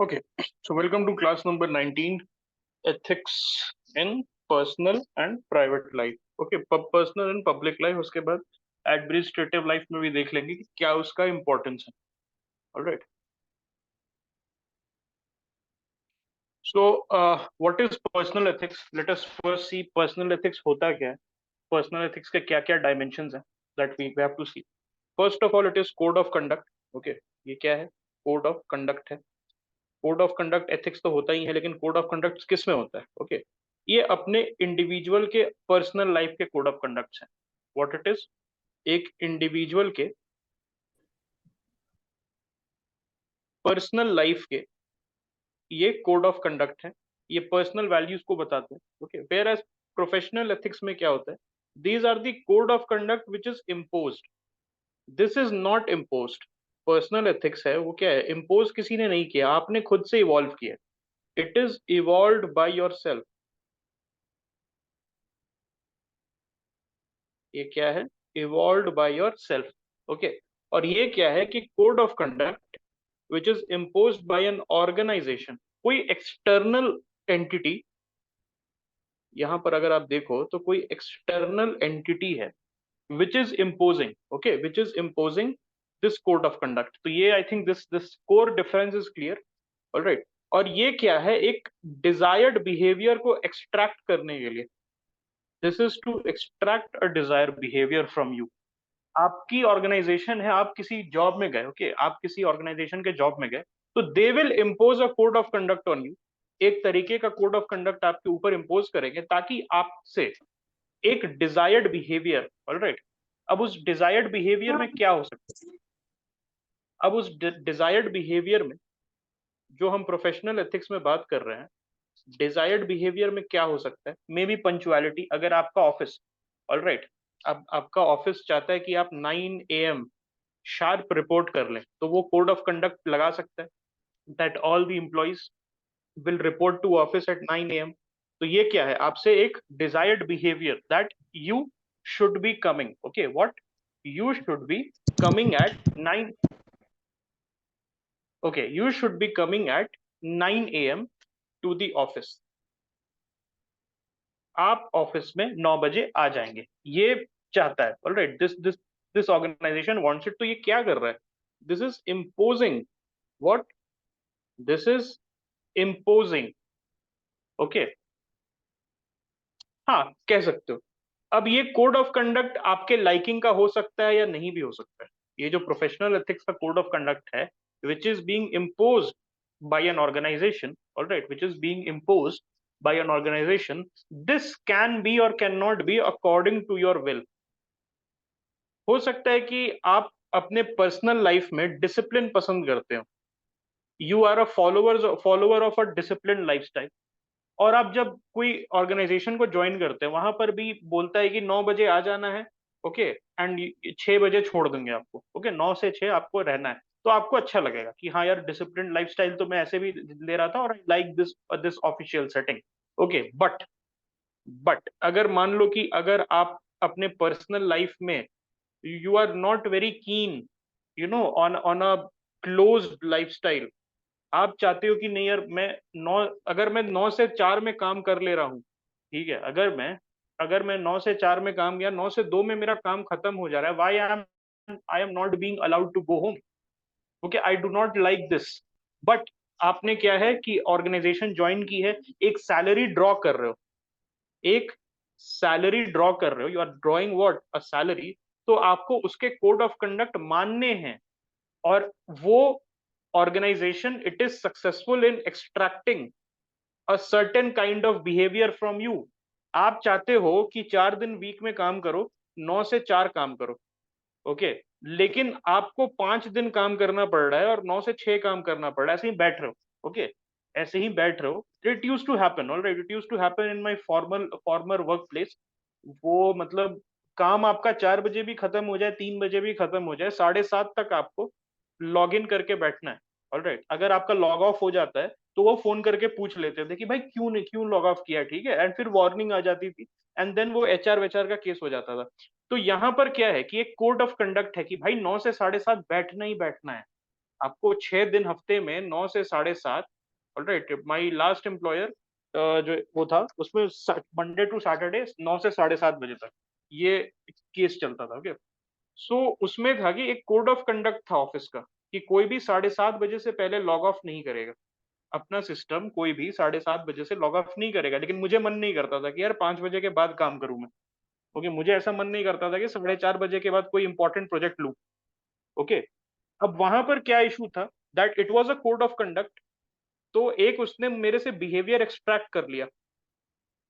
Okay, so welcome to class number 19, ethics in personal and private life. Okay, personal and public life, उसके बाद administrative life में भी देख लेंगे कि क्या उसका importance है. All right. So, what is personal ethics? Let us first see personal ethics होता क्या है. Personal ethics के क्या क्या dimensions हैं that we have to see. First of all, it is code of conduct. Okay, ये क्या है? Code of conduct है. कोड ऑफ कंडक्ट एथिक्स तो होता ही है, लेकिन कोड ऑफ कंडक्ट किस में होता है? ओके, ये अपने इंडिविजुअल के पर्सनल लाइफ के कोड ऑफ कंडक्ट हैं. What it is? एक इंडिविजुअल के पर्सनल लाइफ के ये कोड ऑफ कंडक्ट है. ये पर्सनल वैल्यूज को बताते हैं. Okay, whereas professional ethics में क्या होता है? These are the code of conduct which is imposed. This is not imposed. Personal ethics है वो क्या है? इम्पोज किसी ने नहीं किया, आपने खुद से इवॉल्व किया. It is evolve by yourself. ये क्या है? Evolve by yourself. Okay, और ये क्या है कि code of conduct which is imposed by an organisation. कोई एक्सटर्नल एंटिटी, यहां पर अगर आप देखो तो कोई एक्सटर्नल एंटिटी है which is imposing. Okay, which is imposing this code of conduct. तो ये I think this core difference is clear. Alright, और ये क्या है? एक डिजायर्ड बिहेवियर को एक्सट्रैक्ट करने के लिए. This is to extract a desired behaviour from you. आपकी ऑर्गेनाइजेशन है, आप किसी जॉब में गए. ओके, आप किसी ऑर्गेनाइजेशन के जॉब में गए, तो they will impose a code of conduct on you. एक तरीके का कोड ऑफ कंडक्ट आपके ऊपर इम्पोज करेंगे ताकि आपसे एक डिजायर्ड बिहेवियर. ऑलराइट, अब उस डिजायर्ड बिहेवियर में क्या हो सकता है? अब उस डिजायर्ड बिहेवियर में, जो हम प्रोफेशनल एथिक्स में बात कर रहे हैं, डिजायर्ड बिहेवियर में क्या हो सकता है? May be punctuality. अगर आपका ऑफिस, ऑलराइट, अब आपका ऑफिस चाहता है कि आप 9 AM शार्प रिपोर्ट कर लें, तो वो कोड ऑफ कंडक्ट लगा सकता है that all the employees will report to office at 9 AM. तो ये क्या है? आपसे एक desired behaviour that you should be coming. Okay, what? You should be coming at 9. Okay, you should be coming at 9 AM to the office. आप office में 9 बजे आ जाएंगे, ये चाहता है. Alright, this this this organisation wants it. तो ये क्या कर रहा है? This is imposing. What? This is imposing. Okay, हाँ, कह सकते हो. अब ये कोड ऑफ कंडक्ट आपके लाइकिंग का हो सकता है या नहीं भी हो सकता है. ये जो प्रोफेशनल एथिक्स का कोड ऑफ कंडक्ट है, which is being imposed by an organisation. Alright, which is being imposed by an organisation, this can be और can not be according to your will. हो सकता है कि आप अपने पर्सनल लाइफ में डिसिप्लिन पसंद करते हो. You are a follower of a discipline lifestyle, और आप जब कोई ऑर्गेनाइजेशन को ज्वाइन करते हैं, वहां पर भी बोलता है कि 9 बजे आ जाना है. ओके, एंड 6 बजे छोड़ देंगे आपको. ओके, 9 से 6 आपको रहना है. तो आपको अच्छा लगेगा कि हाँ यार, डिसिप्लिन लाइफस्टाइल तो मैं ऐसे भी ले रहा था, और I like this this official setting. Okay, but अगर मान लो कि अगर आप अपने पर्सनल लाइफ में you are not very keen, on a closed lifestyle. आप चाहते हो कि नहीं यार, मैं नौ अगर मैं 9 से 4 में काम कर ले रहा हूँ, ठीक है, अगर मैं 9 से 4 में काम किया, 9 से 2 में मेरा काम खत्म हो जा रहा है, why I am not being allowed to go home. Okay, I do not like this. But आपने क्या है कि ऑर्गेनाइजेशन ज्वाइन की है, एक सैलरी ड्रॉ कर रहे हो, एक सैलरी ड्रॉ कर रहे हो, you are drawing what? A salary. तो आपको उसके कोड ऑफ कंडक्ट मानने हैं. और वो organisation, it is successful in extracting a certain kind of behaviour from you. आप चाहते हो कि 4 दिन वीक में काम करो, 9 से 4 काम करो. ओके, लेकिन आपको 5 दिन काम करना पड़ रहा है और 9 से 6 काम करना पड़ रहा है. ऐसे ही बैठ रहे हो. ओके, ऐसे ही बैठ रहे हो. It use to happen. Alright, it use to happen in my former workplace. वो मतलब काम आपका 4 बजे भी खत्म हो जाए, 3 बजे भी खत्म हो जाए, 7:30 तक आपको लॉग इन करके बैठना है. ऑलराइट, अगर आपका लॉग ऑफ हो जाता है, तो वो फोन करके पूछ लेते थे कि भाई क्यों नहीं, क्यों लॉग ऑफ किया, ठीक है, एंड फिर वार्निंग आ जाती थी. एंड देन वो एचआर वेचआर का केस हो जाता था. तो यहां पर क्या है कि एक कोड ऑफ कंडक्ट है कि भाई 9 से 7:30 बैठना ही बैठना है. आपको 6 दिन हफ्ते में 9 से 7:30, ऑलराइट, माई लास्ट एम्प्लॉयर जो वो था उसमें मंडे टू सैटरडे 9 से 7:30 बजे तक ये केस चलता था। ओके, सो उसमें था कि एक कोड ऑफ कंडक्ट था ऑफिस का कि कोई भी 7:30 बजे से पहले लॉग ऑफ नहीं करेगा। अपना सिस्टम कोई भी 7:30 बजे से लॉग ऑफ नहीं करेगा, लेकिन मुझे मन नहीं करता था कि यार 5 बजे के बाद काम करूं मैं। ओके, मुझे ऐसा मन नहीं करता था कि 4:30 बजे के बाद कोई इंपॉर्टेंट प्रोजेक्ट लूं। ओके, अब वहां पर क्या इशू था, that it was a code of conduct. तो एक उसने मेरे से बिहेवियर एक्सट्रैक्ट कर लिया,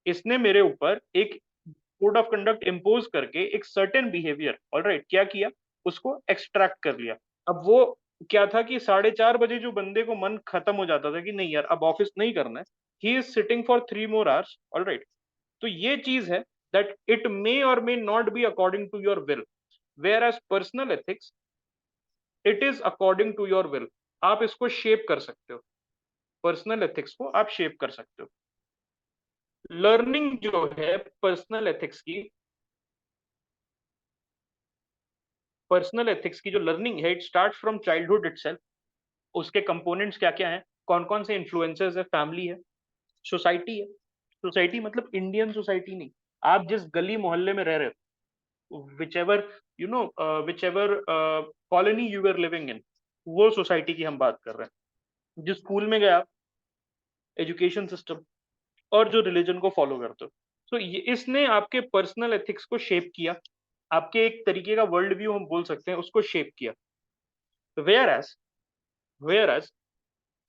इसने मेरे ऊपर एक कोड ऑफ कंडक्ट इम्पोज करके एक सर्टेन बिहेवियर, ऑलराइट, क्या किया, उसको एक्सट्रैक्ट कर लिया। अब वो क्या था कि 4:30 बजे जो बंदे को मन खत्म हो जाता था कि नहीं यार अब ऑफिस नहीं करना है, he is sitting for 3 more hours, alright. तो ये चीज है that it may or may not be according to your will, whereas personal ethics it is according to your will. आप इसको शेप कर सकते हो, पर्सनल एथिक्स को आप शेप कर सकते हो। लर्निंग जो है पर्सनल एथिक्स की, पर्सनल एथिक्स की जो लर्निंग है, it start from childhood itself. उसके कंपोनेंट्स क्या क्या हैं, कौन कौन से इन्फ्लुएंसेस है, फैमिली है, सोसाइटी है। सोसाइटी मतलब इंडियन सोसाइटी नहीं, आप जिस गली मोहल्ले में रह रहे हो, whichever you know whichever colony you are living in, वो सोसाइटी की हम बात कर रहे हैं। जिस स्कूल में गया, एजुकेशन सिस्टम, और जो रिलीजन को फॉलो करते हो। तो ये इसने आपके पर्सनल एथिक्स को शेप किया, आपके एक तरीके का वर्ल्ड व्यू हम बोल सकते हैं उसको शेप किया। वेयर एज वेयर एज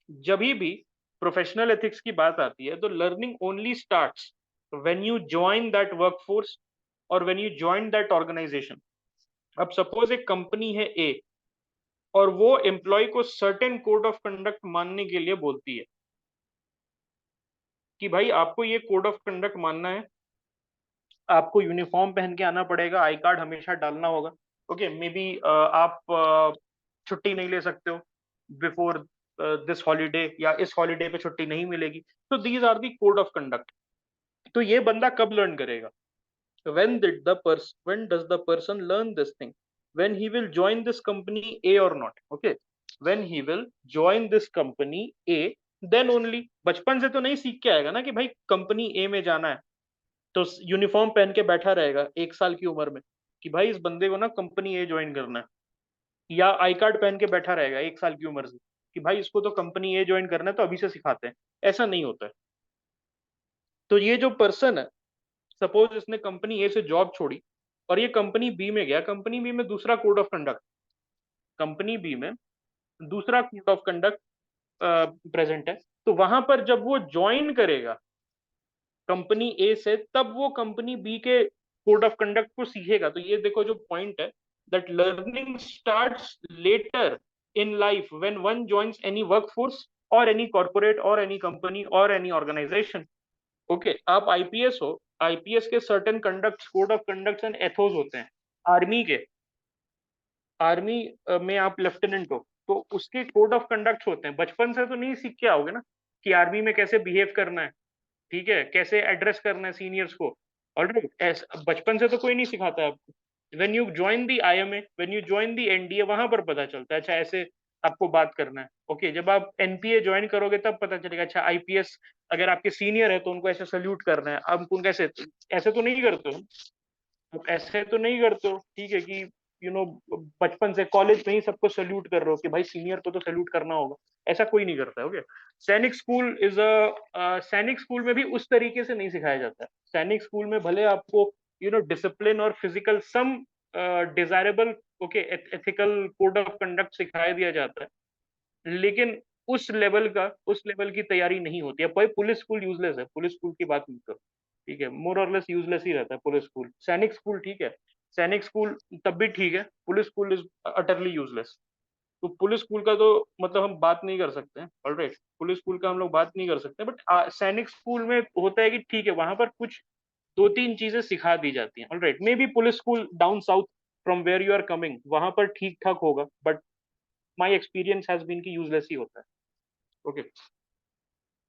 जब भी प्रोफेशनल एथिक्स की बात आती है, तो learning only starts when you join that workforce और when you join that organisation. अब सपोज एक कंपनी है ए, और वो एम्प्लॉय को सर्टेन कोड ऑफ कंडक्ट मानने के लिए बोलती है कि भाई आपको ये कोड ऑफ कंडक्ट मानना है, आपको यूनिफॉर्म पहन के आना पड़ेगा, आई कार्ड हमेशा डालना होगा। ओके, मे बी आप छुट्टी नहीं ले सकते हो बिफोर दिस हॉलीडे, या इस हॉलीडे पे छुट्टी नहीं मिलेगी। तो these are the code of conduct. तो ये बंदा कब लर्न करेगा, when does the person learn this thing, when he will join this company A or not? Okay, when he will join this company A, then only। बचपन से तो नहीं सीख के आएगा ना कि भाई कंपनी ए में जाना है, तो यूनिफॉर्म पहन के बैठा रहेगा 1 साल की उम्र में कि भाई इस बंदे को ना कंपनी ए ज्वाइन करना है, या आई कार्ड पहन के बैठा रहेगा 1 साल की उम्र से कि भाई इसको तो कंपनी ए ज्वाइन करना है तो अभी से सिखाते हैं। ऐसा नहीं होता है। तो ये जो पर्सन है, सपोज इसने कंपनी ए से जॉब छोड़ी और ये कंपनी बी में गया, कंपनी बी में दूसरा code of conduct, company B में दूसरा कोड ऑफ कंडक्ट प्रेजेंट है। तो वहां पर जब वो ज्वाइन करेगा कंपनी ए से, तब वो कंपनी बी के कोड ऑफ कंडक्ट को सीखेगा। तो ये देखो जो पॉइंट है, that learning starts later in life when one joins any workforce or any corporate or any company or any organisation. Okay, आप आईपीएस हो, आईपीएस के certain conduct, code of conduct and ethos होते हैं। Army के, army में आप lieutenant हो तो उसके कोड ऑफ कंडक्ट होते हैं। बचपन से तो नहीं सीख के आओगे ना कि आर्मी में कैसे बिहेव करना है, ठीक है, कैसे एड्रेस करना है सीनियर्स को। ऑलराइट, बचपन से तो कोई नहीं सिखाता है आपको। When you join the IMA, when you join the NDA, वहां पर पता चलता है अच्छा ऐसे आपको बात करना है। ओके, जब आप एनपीए ज्वाइन करोगे तब पता चलेगा अच्छा आईपीएस अगर आपके सीनियर है तो उनको ऐसे सल्यूट करना है। अब उनको ऐसे ऐसे तो नहीं करते हो, आप ऐसे तो नहीं करते हो, ठीक है, कि बचपन से कॉलेज में ही सबको सल्यूट कर रहे हो कि भाई सीनियर को तो सल्यूट करना होगा। ऐसा कोई नहीं करता है। ओके, सैनिक स्कूल में भी उस तरीके से नहीं सिखाया जाता है। सैनिक स्कूल में भले आपको डिसिप्लिन और physical some desirable, okay, ethical code of conduct सिखाया दिया जाता है, लेकिन उस लेवल की तैयारी नहीं होती है। भाई पुलिस स्कूल यूजलेस है, पुलिस स्कूल की बात नहीं करो, ठीक है, मोर और लेस यूजलेस ही रहता है पुलिस स्कूल। सैनिक स्कूल ठीक है, सैनिक स्कूल तब भी ठीक है, police school is utterly useless. तो पुलिस स्कूल का तो मतलब हम बात नहीं कर सकते, ऑलराइट, पुलिस स्कूल का हम लोग बात नहीं कर सकते। बट सैनिक स्कूल में होता है कि ठीक है, वहां पर कुछ 2-3 चीजें सिखा दी जाती हैं। Alright, maybe police school down south from where you are coming वहां पर ठीक ठाक होगा, but my experience has been कि यूजलेस ही होता है। Okay,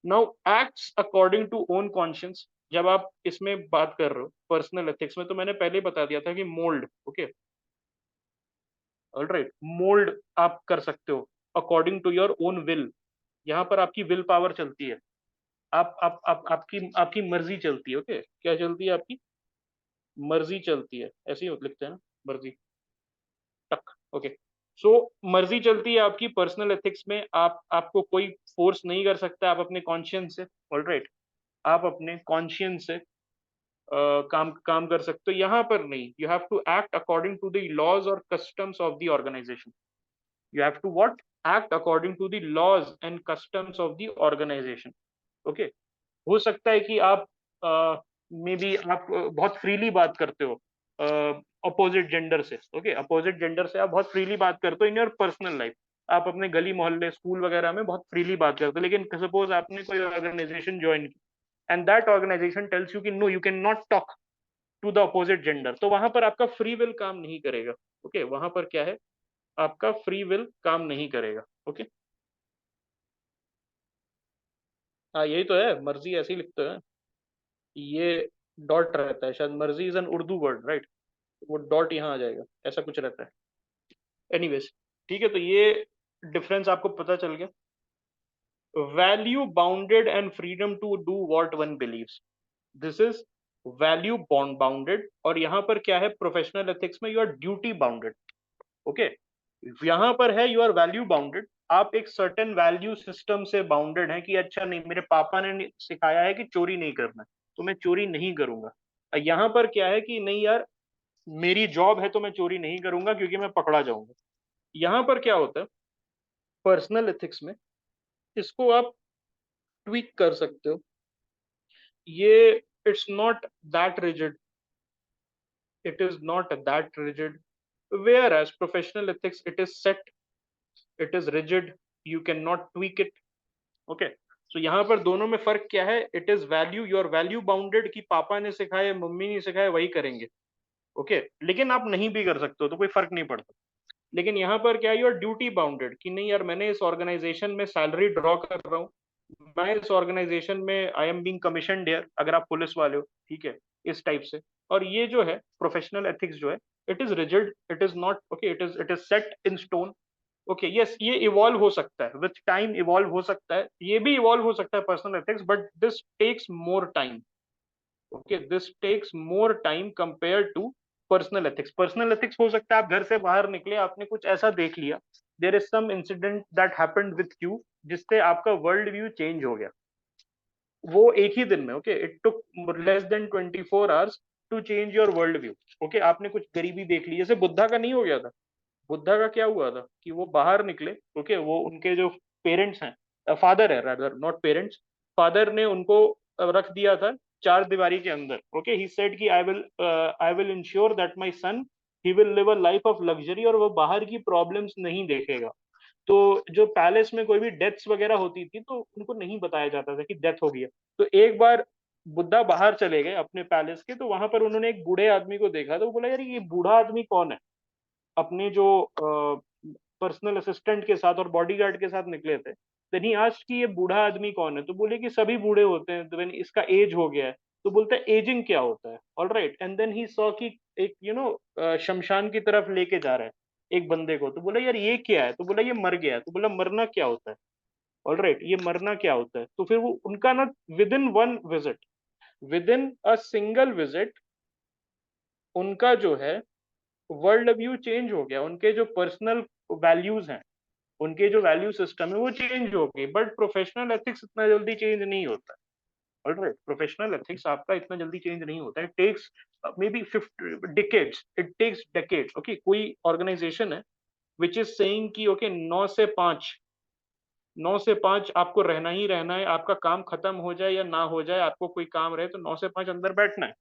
now acts according to own conscience. जब आप इसमें बात कर रहे हो पर्सनल एथिक्स में, तो मैंने पहले ही बता दिया था कि मोल्ड, ओके, ऑलराइट, मोल्ड आप कर सकते हो। According to your own will. यहाँ पर आपकी विल पावर चलती है, आप आपकी मर्जी चलती है। ओके, क्या चलती है? आपकी मर्जी चलती है, ऐसे ही लिखते हैं ना, मर्जी, टक। ओके, सो मर्जी चलती है आपकी पर्सनल एथिक्स में। आपको कोई फोर्स नहीं कर सकता, आप अपने कॉन्शियंस से, ऑलराइट, आप अपने कॉन्शियंस से काम काम कर सकते हो। यहाँ पर नहीं, you have to act according to the laws और customs of the organisation. You have to what? Act according to the laws and customs of the organisation. Okay, हो सकता है कि आप मे बी आप बहुत फ्रीली बात करते हो अपोजिट जेंडर से। ओके, अपोजिट जेंडर से आप बहुत फ्रीली बात करते हो इन योर पर्सनल लाइफ। आप अपने गली मोहल्ले स्कूल वगैरह में बहुत फ्रीली बात करते हो, लेकिन सपोज आपने कोई ऑर्गेनाइजेशन ज्वाइन की and that organisation tells you कि no, you can not talk to the opposite gender, तो वहां पर आपका फ्री विल काम नहीं करेगा। ओके, वहां पर क्या है, आपका फ्री विल काम नहीं करेगा। ओके, हाँ यही तो है, मर्जी ऐसे ही लिखते हैं। ये डॉट रहता है, शायद मर्जी is an Urdu word, right? वो डॉट यहाँ आ जाएगा, ऐसा कुछ रहता है। एनीवेज, ठीक है, तो ये डिफरेंस आपको पता चल गया। Value bounded and freedom to do what one believes, this is value bounded. और यहाँ पर क्या है, प्रोफेशनल एथिक्स में you are duty bounded. Okay, यहाँ पर है यू आर वैल्यू बाउंडेड, आप एक सर्टेन वैल्यू सिस्टम से बाउंडेड है कि अच्छा नहीं, मेरे पापा ने सिखाया है कि चोरी नहीं करना, तो मैं चोरी नहीं करूंगा। यहाँ पर क्या है कि नहीं यार, मेरी जॉब है तो मैं चोरी नहीं करूंगा क्योंकि मैं पकड़ा जाऊंगा। यहाँ पर क्या होता है पर्सनल एथिक्स में, इसको आप ट्वीक कर सकते हो। ये it's not that rigid, it is not that rigid, whereas professional ethics it is set, it is rigid, you can not tweak it. Okay, so यहाँ पर दोनों में फर्क क्या है, it is value, your value bounded कि पापा ने सिखाया मम्मी ने सिखाया वही करेंगे। ओके, लेकिन आप नहीं भी कर सकते हो तो कोई फर्क नहीं पड़ता। लेकिन यहाँ पर क्या है, यूर ड्यूटी बाउंडेड कि नहीं यार, मैंने इस ऑर्गेनाइजेशन में सैलरी ड्रॉ कर रहा हूँ, मैं इस ऑर्गेनाइजेशन में I am being commissioned here, अगर आप पुलिस वाले हो, ठीक है, इस टाइप से। और ये जो है प्रोफेशनल एथिक्स जो है, it is rigid, it is not okay, it is set in stone. Okay, yes, ये इवॉल्व हो सकता है विथ टाइम, इवॉल्व हो सकता है, ये भी इवॉल्व हो सकता है personal ethics, but this takes more time. Okay, this takes more time compare to personal ethics. Personal ethics हो सकता है आप घर से बाहर निकले, आपने कुछ ऐसा देख लिया, there is some incident that happened with you, जिससे आपका वर्ल्ड व्यू चेंज हो गया, वो एक ही दिन में। Okay, it took less than 24 hours to change your world view. Okay, आपने कुछ गरीबी देख ली, जैसे बुद्धा का नहीं हो गया था। बुद्धा का क्या हुआ था कि वो बाहर निकले। ओके, वो उनके जो पेरेंट्स हैं, फादर है रादर, नॉट पेरेंट्स, फादर ने उनको रख दिया था चार दीवारी के अंदर। ओके, ही सेड कि I will ensure that my son, he will live a life of luxury, और वो बाहर की प्रॉब्लम्स नहीं देखेगा। तो जो पैलेस में कोई भी डेथ्स वगैरह होती थी तो उनको नहीं बताया जाता था कि डेथ हो गई है। तो एक बार बुद्धा बाहर चले गए अपने पैलेस के, तो वहां पर उन्होंने एक बूढ़े आदमी को देखा, तो वो बोला यार ये बूढ़ा आदमी कौन है, अपने जो पर्सनल असिस्टेंट के साथ और बॉडीगार्ड के साथ निकले थे। देन ही आस्क्ड कि ये बूढ़ा आदमी कौन है, तो बोले कि सभी बूढ़े होते हैं, तो when इसका एज हो गया है। तो बोलता है एजिंग क्या होता है, all right, and then he saw कि एक शमशान की तरफ लेके जा रहा है एक बंदे को, तो बोला यार ये क्या है, तो बोला ये मर गया है, तो बोला मरना क्या होता है, ऑल राइट, ये मरना क्या होता है। तो फिर वो उनका ना, with in one visit, with in a single visit, उनका जो है वर्ल्ड व्यू चेंज हो गया, उनके जो पर्सनल वैल्यूज हैं, उनके जो वैल्यू सिस्टम है वो चेंज हो गई। बट प्रोफेशनल एथिक्स इतना जल्दी चेंज नहीं होता है, ऑलराइट, प्रोफेशनल एथिक्स आपका इतना जल्दी चेंज नहीं होता है, it takes maybe 50 decades, it takes decades. Okay, कोई ऑर्गेनाइजेशन है विच इज सेइंग कि ओके 9 से 5, 9 से 5 आपको रहना ही रहना है, आपका काम खत्म हो जाए या ना हो जाए, आपको कोई काम रहे तो 9 से 5 अंदर बैठना है।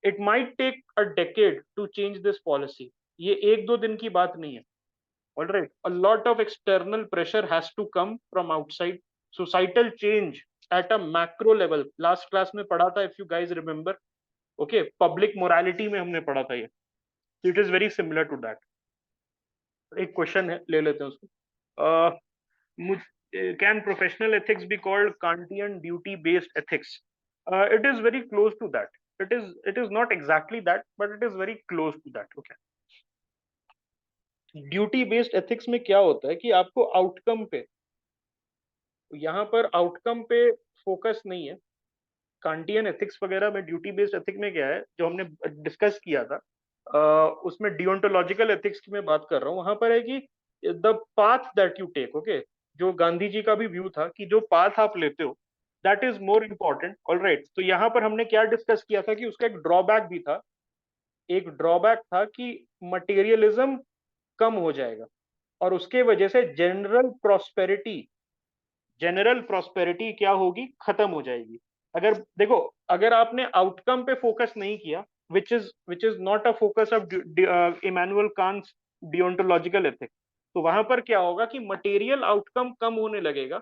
It might take a decade to change this policy, ये एक दो दिन की बात नहीं है। All right, a lot of external pressure has to come from outside. Societal change at a macro level. Last class में पढ़ा था, if you guys remember. Okay, public morality में हमने पढ़ा था ये. So it is very similar to that. एक question है, ले लेते हैं उसको. uh, can professional ethics be called Kantian duty based ethics? It is very close to that. It is not exactly that, but it is very close to that. Okay, duty based ethics में क्या होता है कि आपको outcome पे, यहाँ पर outcome पे फोकस नहीं है। कांटियन एथिक्स वगैरह में ड्यूटी बेस्ड एथिक में क्या है, जो हमने डिस्कस किया था, उसमें डियोंटोलॉजिकल एथिक्स की मैं बात कर रहा हूँ। वहां पर है कि the path that you take, okay, जो गांधी जी का भी व्यू था कि जो पाथ आप लेते हो that is more important. Alright, तो यहाँ पर हमने क्या डिस्कस किया था कि उसका एक ड्रॉबैक भी था। एक ड्रॉबैक था कि मटेरियलिज्म कम हो जाएगा और उसके वजह से जनरल प्रॉस्पेरिटी क्या होगी, खत्म हो जाएगी। अगर देखो, अगर आपने आउटकम पे फोकस नहीं किया, which is not a focus of Immanuel Kant's deontological ethics, तो वहां पर क्या होगा कि मटेरियल आउटकम कम होने लगेगा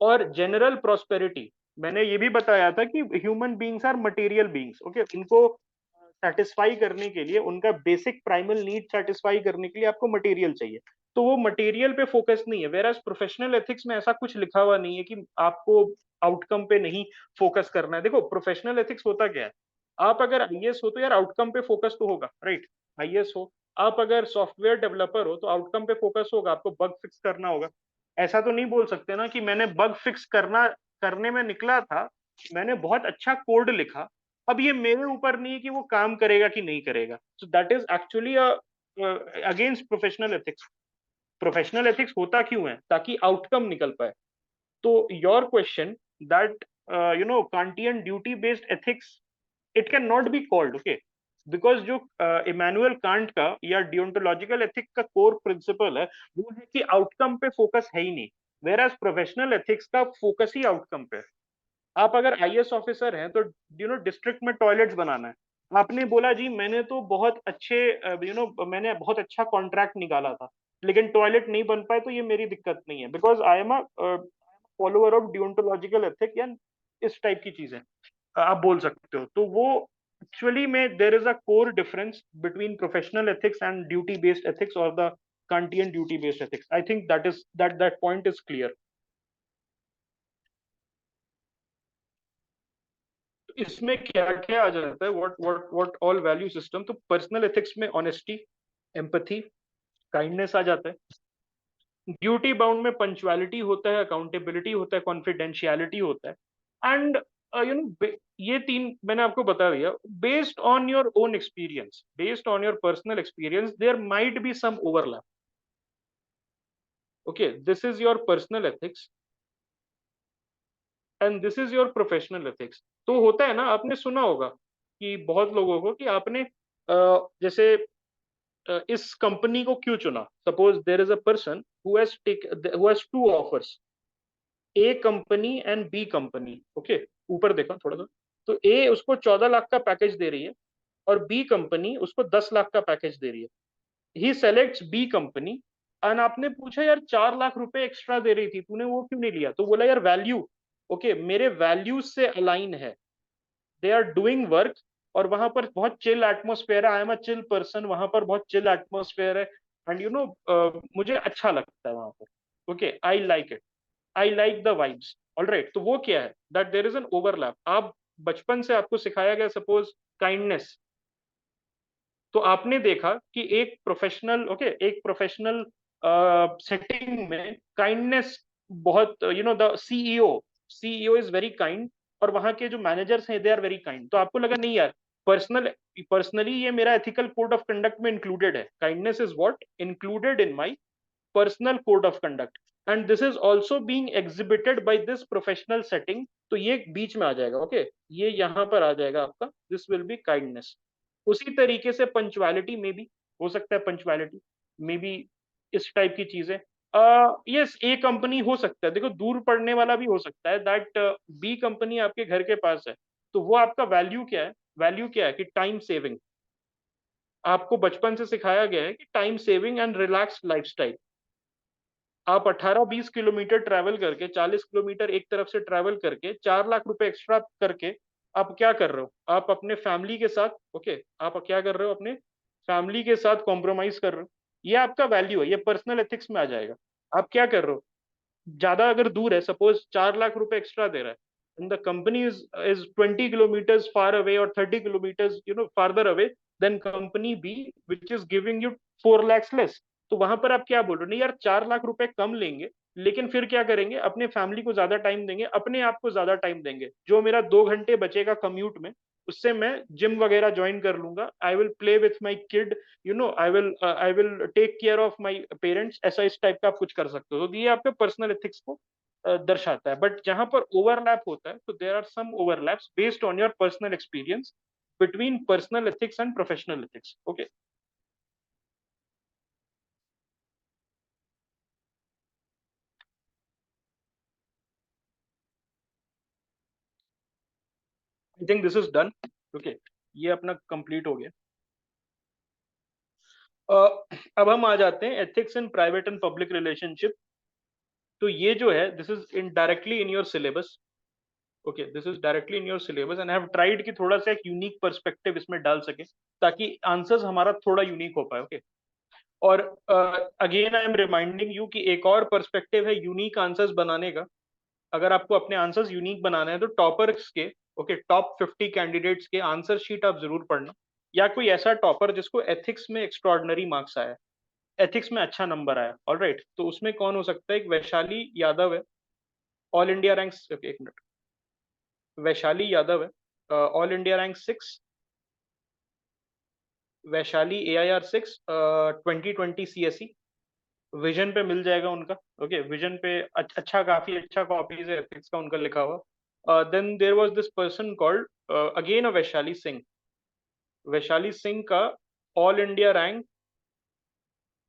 और जनरल प्रॉस्पेरिटी, मैंने ये भी बताया था कि human beings are material beings, okay, इनको सेटिस्फाई करने के लिए, उनका बेसिक प्राइमल नीड सेटिस्फाई करने के लिए आपको मटेरियल चाहिए। तो वो मटेरियल पे फोकस नहीं है। वेराज प्रोफेशनल एथिक्स में ऐसा कुछ लिखा हुआ नहीं है कि आपको आउटकम पे नहीं फोकस करना है। देखो, प्रोफेशनल एथिक्स होता क्या है, आप अगर आईएएस हो तो यार आउटकम पे फोकस तो होगा, राइट? आईएएस हो, आप अगर सॉफ्टवेयर डेवलपर हो तो आउटकम पे फोकस होगा, आपको बग फिक्स करना होगा। ऐसा तो नहीं बोल सकते ना कि मैंने बग फिक्स करने में निकला था, मैंने बहुत अच्छा कोड लिखा, अब ये मेरे ऊपर नहीं है कि वो काम करेगा कि नहीं करेगा। सो that is actually against professional ethics. Professional ethics होता क्यों है, ताकि आउटकम निकल पाए। तो your question that Kantian duty based ethics, it can not be called, okay, because जो इमैनुअल कांट का या डियोंटोलॉजिकल एथिक का कोर प्रिंसिपल है वो है कि आउटकम पे फोकस है ही नहीं, वेर एज प्रोफेशनल एथिक्स का फोकस ही आउटकम पे है। आप अगर आईएएस ऑफिसर हैं तो डिस्ट्रिक्ट में टॉयलेट्स बनाना है, आपने बोला जी मैंने तो बहुत अच्छे मैंने बहुत अच्छा कॉन्ट्रैक्ट निकाला था, लेकिन टॉयलेट नहीं बन पाए, तो ये मेरी दिक्कत नहीं है, because I am a follower of deontological ethic, या इस टाइप की चीजें आप बोल सकते हो। तो वो एक्चुअली में there is a core difference between professional ethics and duty based ethics और the Kantian duty based ethics. I think that point is clear. इसमें क्या क्या आ जाता है, व्हाट ऑल वैल्यू सिस्टम, तो पर्सनल एथिक्स में ऑनेस्टी, एम्पथी, काइंडनेस आ जाता है। ड्यूटी बाउंड में पंचुअलिटी होता है, अकाउंटेबिलिटी होता है, कॉन्फिडेंशियलिटी होता है, एंड ये तीन मैंने आपको बता दिया। Based on your personal experience there might be some overlap, okay, this is your personal ethics and this is your professional ethics. तो होता है ना, आपने सुना होगा कि बहुत लोगों को कि आपने जैसे इस कंपनी को क्यों चुना। Suppose there is a person who has two offers, A company and B company, okay, ऊपर देखो थोड़ा सा, तो ए उसको 14 लाख का पैकेज दे रही है और बी कंपनी उसको 10 लाख का पैकेज दे रही है। ही सेलेक्ट्स बी कंपनी, एंड आपने पूछा यार 4 लाख रुपए एक्स्ट्रा दे रही थी, तूने वो क्यों नहीं लिया? तो बोला यार वैल्यू, ओके, मेरे वैल्यूज से अलाइन है, दे आर डूइंग वर्क, और वहां पर बहुत चिल एटमोस्फेयर है, आई एम अ चिल पर्सन, वहां पर बहुत चिल एटमोस्फेयर है, एंड मुझे अच्छा लगता है वहां पर, okay, I like it, I like the vibes. Alright, तो वो क्या है, that there is an overlap. आप बचपन से आपको सिखाया गया सपोज काइंडनेस, तो आपने देखा कि एक प्रोफेशनल सेटिंग में काइंडनेस बहुत, the CEO is very kind, और वहां के जो मैनेजर्स हैं दे आर वेरी काइंड, तो आपको लगा नहीं यार, पर्सनली ये मेरा एथिकल कोड ऑफ कंडक्ट में इंक्लूडेड है, kindness is what included in my personal code of conduct, and this is also being exhibited by this professional setting. तो ये बीच में आ जाएगा, ओके, ये यहाँ पर आ जाएगा आपका, दिस विल बी काइंडनेस। उसी तरीके से पंचुअलिटी में भी हो सकता है, पंचुअलिटी में भी इस टाइप की चीजें, यस, ए कंपनी हो सकता है, देखो दूर पड़ने वाला भी हो सकता है, दैट बी कंपनी आपके घर के पास है, तो वो आपका वैल्यू क्या है, वैल्यू क्या है कि टाइम सेविंग। आपको बचपन से सिखाया गया है कि time saving and relax lifestyle. आप 18-20 किलोमीटर ट्रैवल करके, 40 किलोमीटर एक तरफ से ट्रैवल करके, 4 लाख रुपए एक्स्ट्रा करके आप क्या कर रहे हो, आप अपने फैमिली के साथ, ओके, आप क्या कर रहे हो, अपने फैमिली के साथ कॉम्प्रोमाइज कर रहे हो, ये आपका वैल्यू है, ये पर्सनल एथिक्स में आ जाएगा। आप क्या कर रहे हो, ज्यादा अगर दूर है, सपोज 4 लाख रुपए एक्स्ट्रा दे रहा है, and the company is 20 kilometers far away or 30 kilometers farther away, then company B which is giving you 4 lakhs less. तो वहां पर आप क्या बोल रहे हो, नहीं यार 4 लाख रुपए कम लेंगे, लेकिन फिर क्या करेंगे, अपने फैमिली को ज्यादा टाइम देंगे, अपने आप को ज्यादा टाइम देंगे, जो मेरा 2 घंटे बचेगा कम्यूट में, उससे मैं जिम वगैरह ज्वाइन कर लूंगा, I will play with my kid, I will take care of my parents, ऐसा इस टाइप का आप कुछ कर सकते हो। तो ये आपके पर्सनल एथिक्स को दर्शाता है। बट जहां पर ओवरलैप होता है, तो there are some overlaps based on your personal experience between personal ethics and professional ethics. Okay. I think this is done. Okay. ये अपना कंप्लीट हो गया। अब हम आ जाते हैं ethics in private and public relationship. तो ये जो है, this is in directly in your syllabus. Okay, this is directly in your syllabus and I have tried कि थोड़ा सा एक यूनिक पर्सपेक्टिव इसमें डाल सके, ताकि आंसर्स हमारा थोड़ा यूनिक हो पाए। ओके। और again I am reminding you कि एक और पर्सपेक्टिव है यूनिक आंसर्स बनाने का। अगर आपको अपने आंसर्स यूनिक बनाना है, तो टॉपर्स के, ओके, टॉप 50 कैंडिडेट्स के आंसर शीट आप जरूर पढ़ना, या कोई ऐसा टॉपर जिसको एथिक्स में एक्स्ट्रॉर्डनरी मार्क्स आया, एथिक्स में अच्छा नंबर आया, ऑलराइट। तो उसमें कौन हो सकता है, एक वैशाली यादव है, ऑल इंडिया रैंक, एक मिनट, वैशाली यादव है, all India rank 6, Vaishali AIR 6, 2020 CSE, vision पे मिल जाएगा उनका। ओके, विजन पे अच्छा, काफी अच्छा कॉपीज है एथिक्स का उनका लिखा हुआ। Then there was this person called, again a Vaishali Singh, Vaishali Singh का all India rank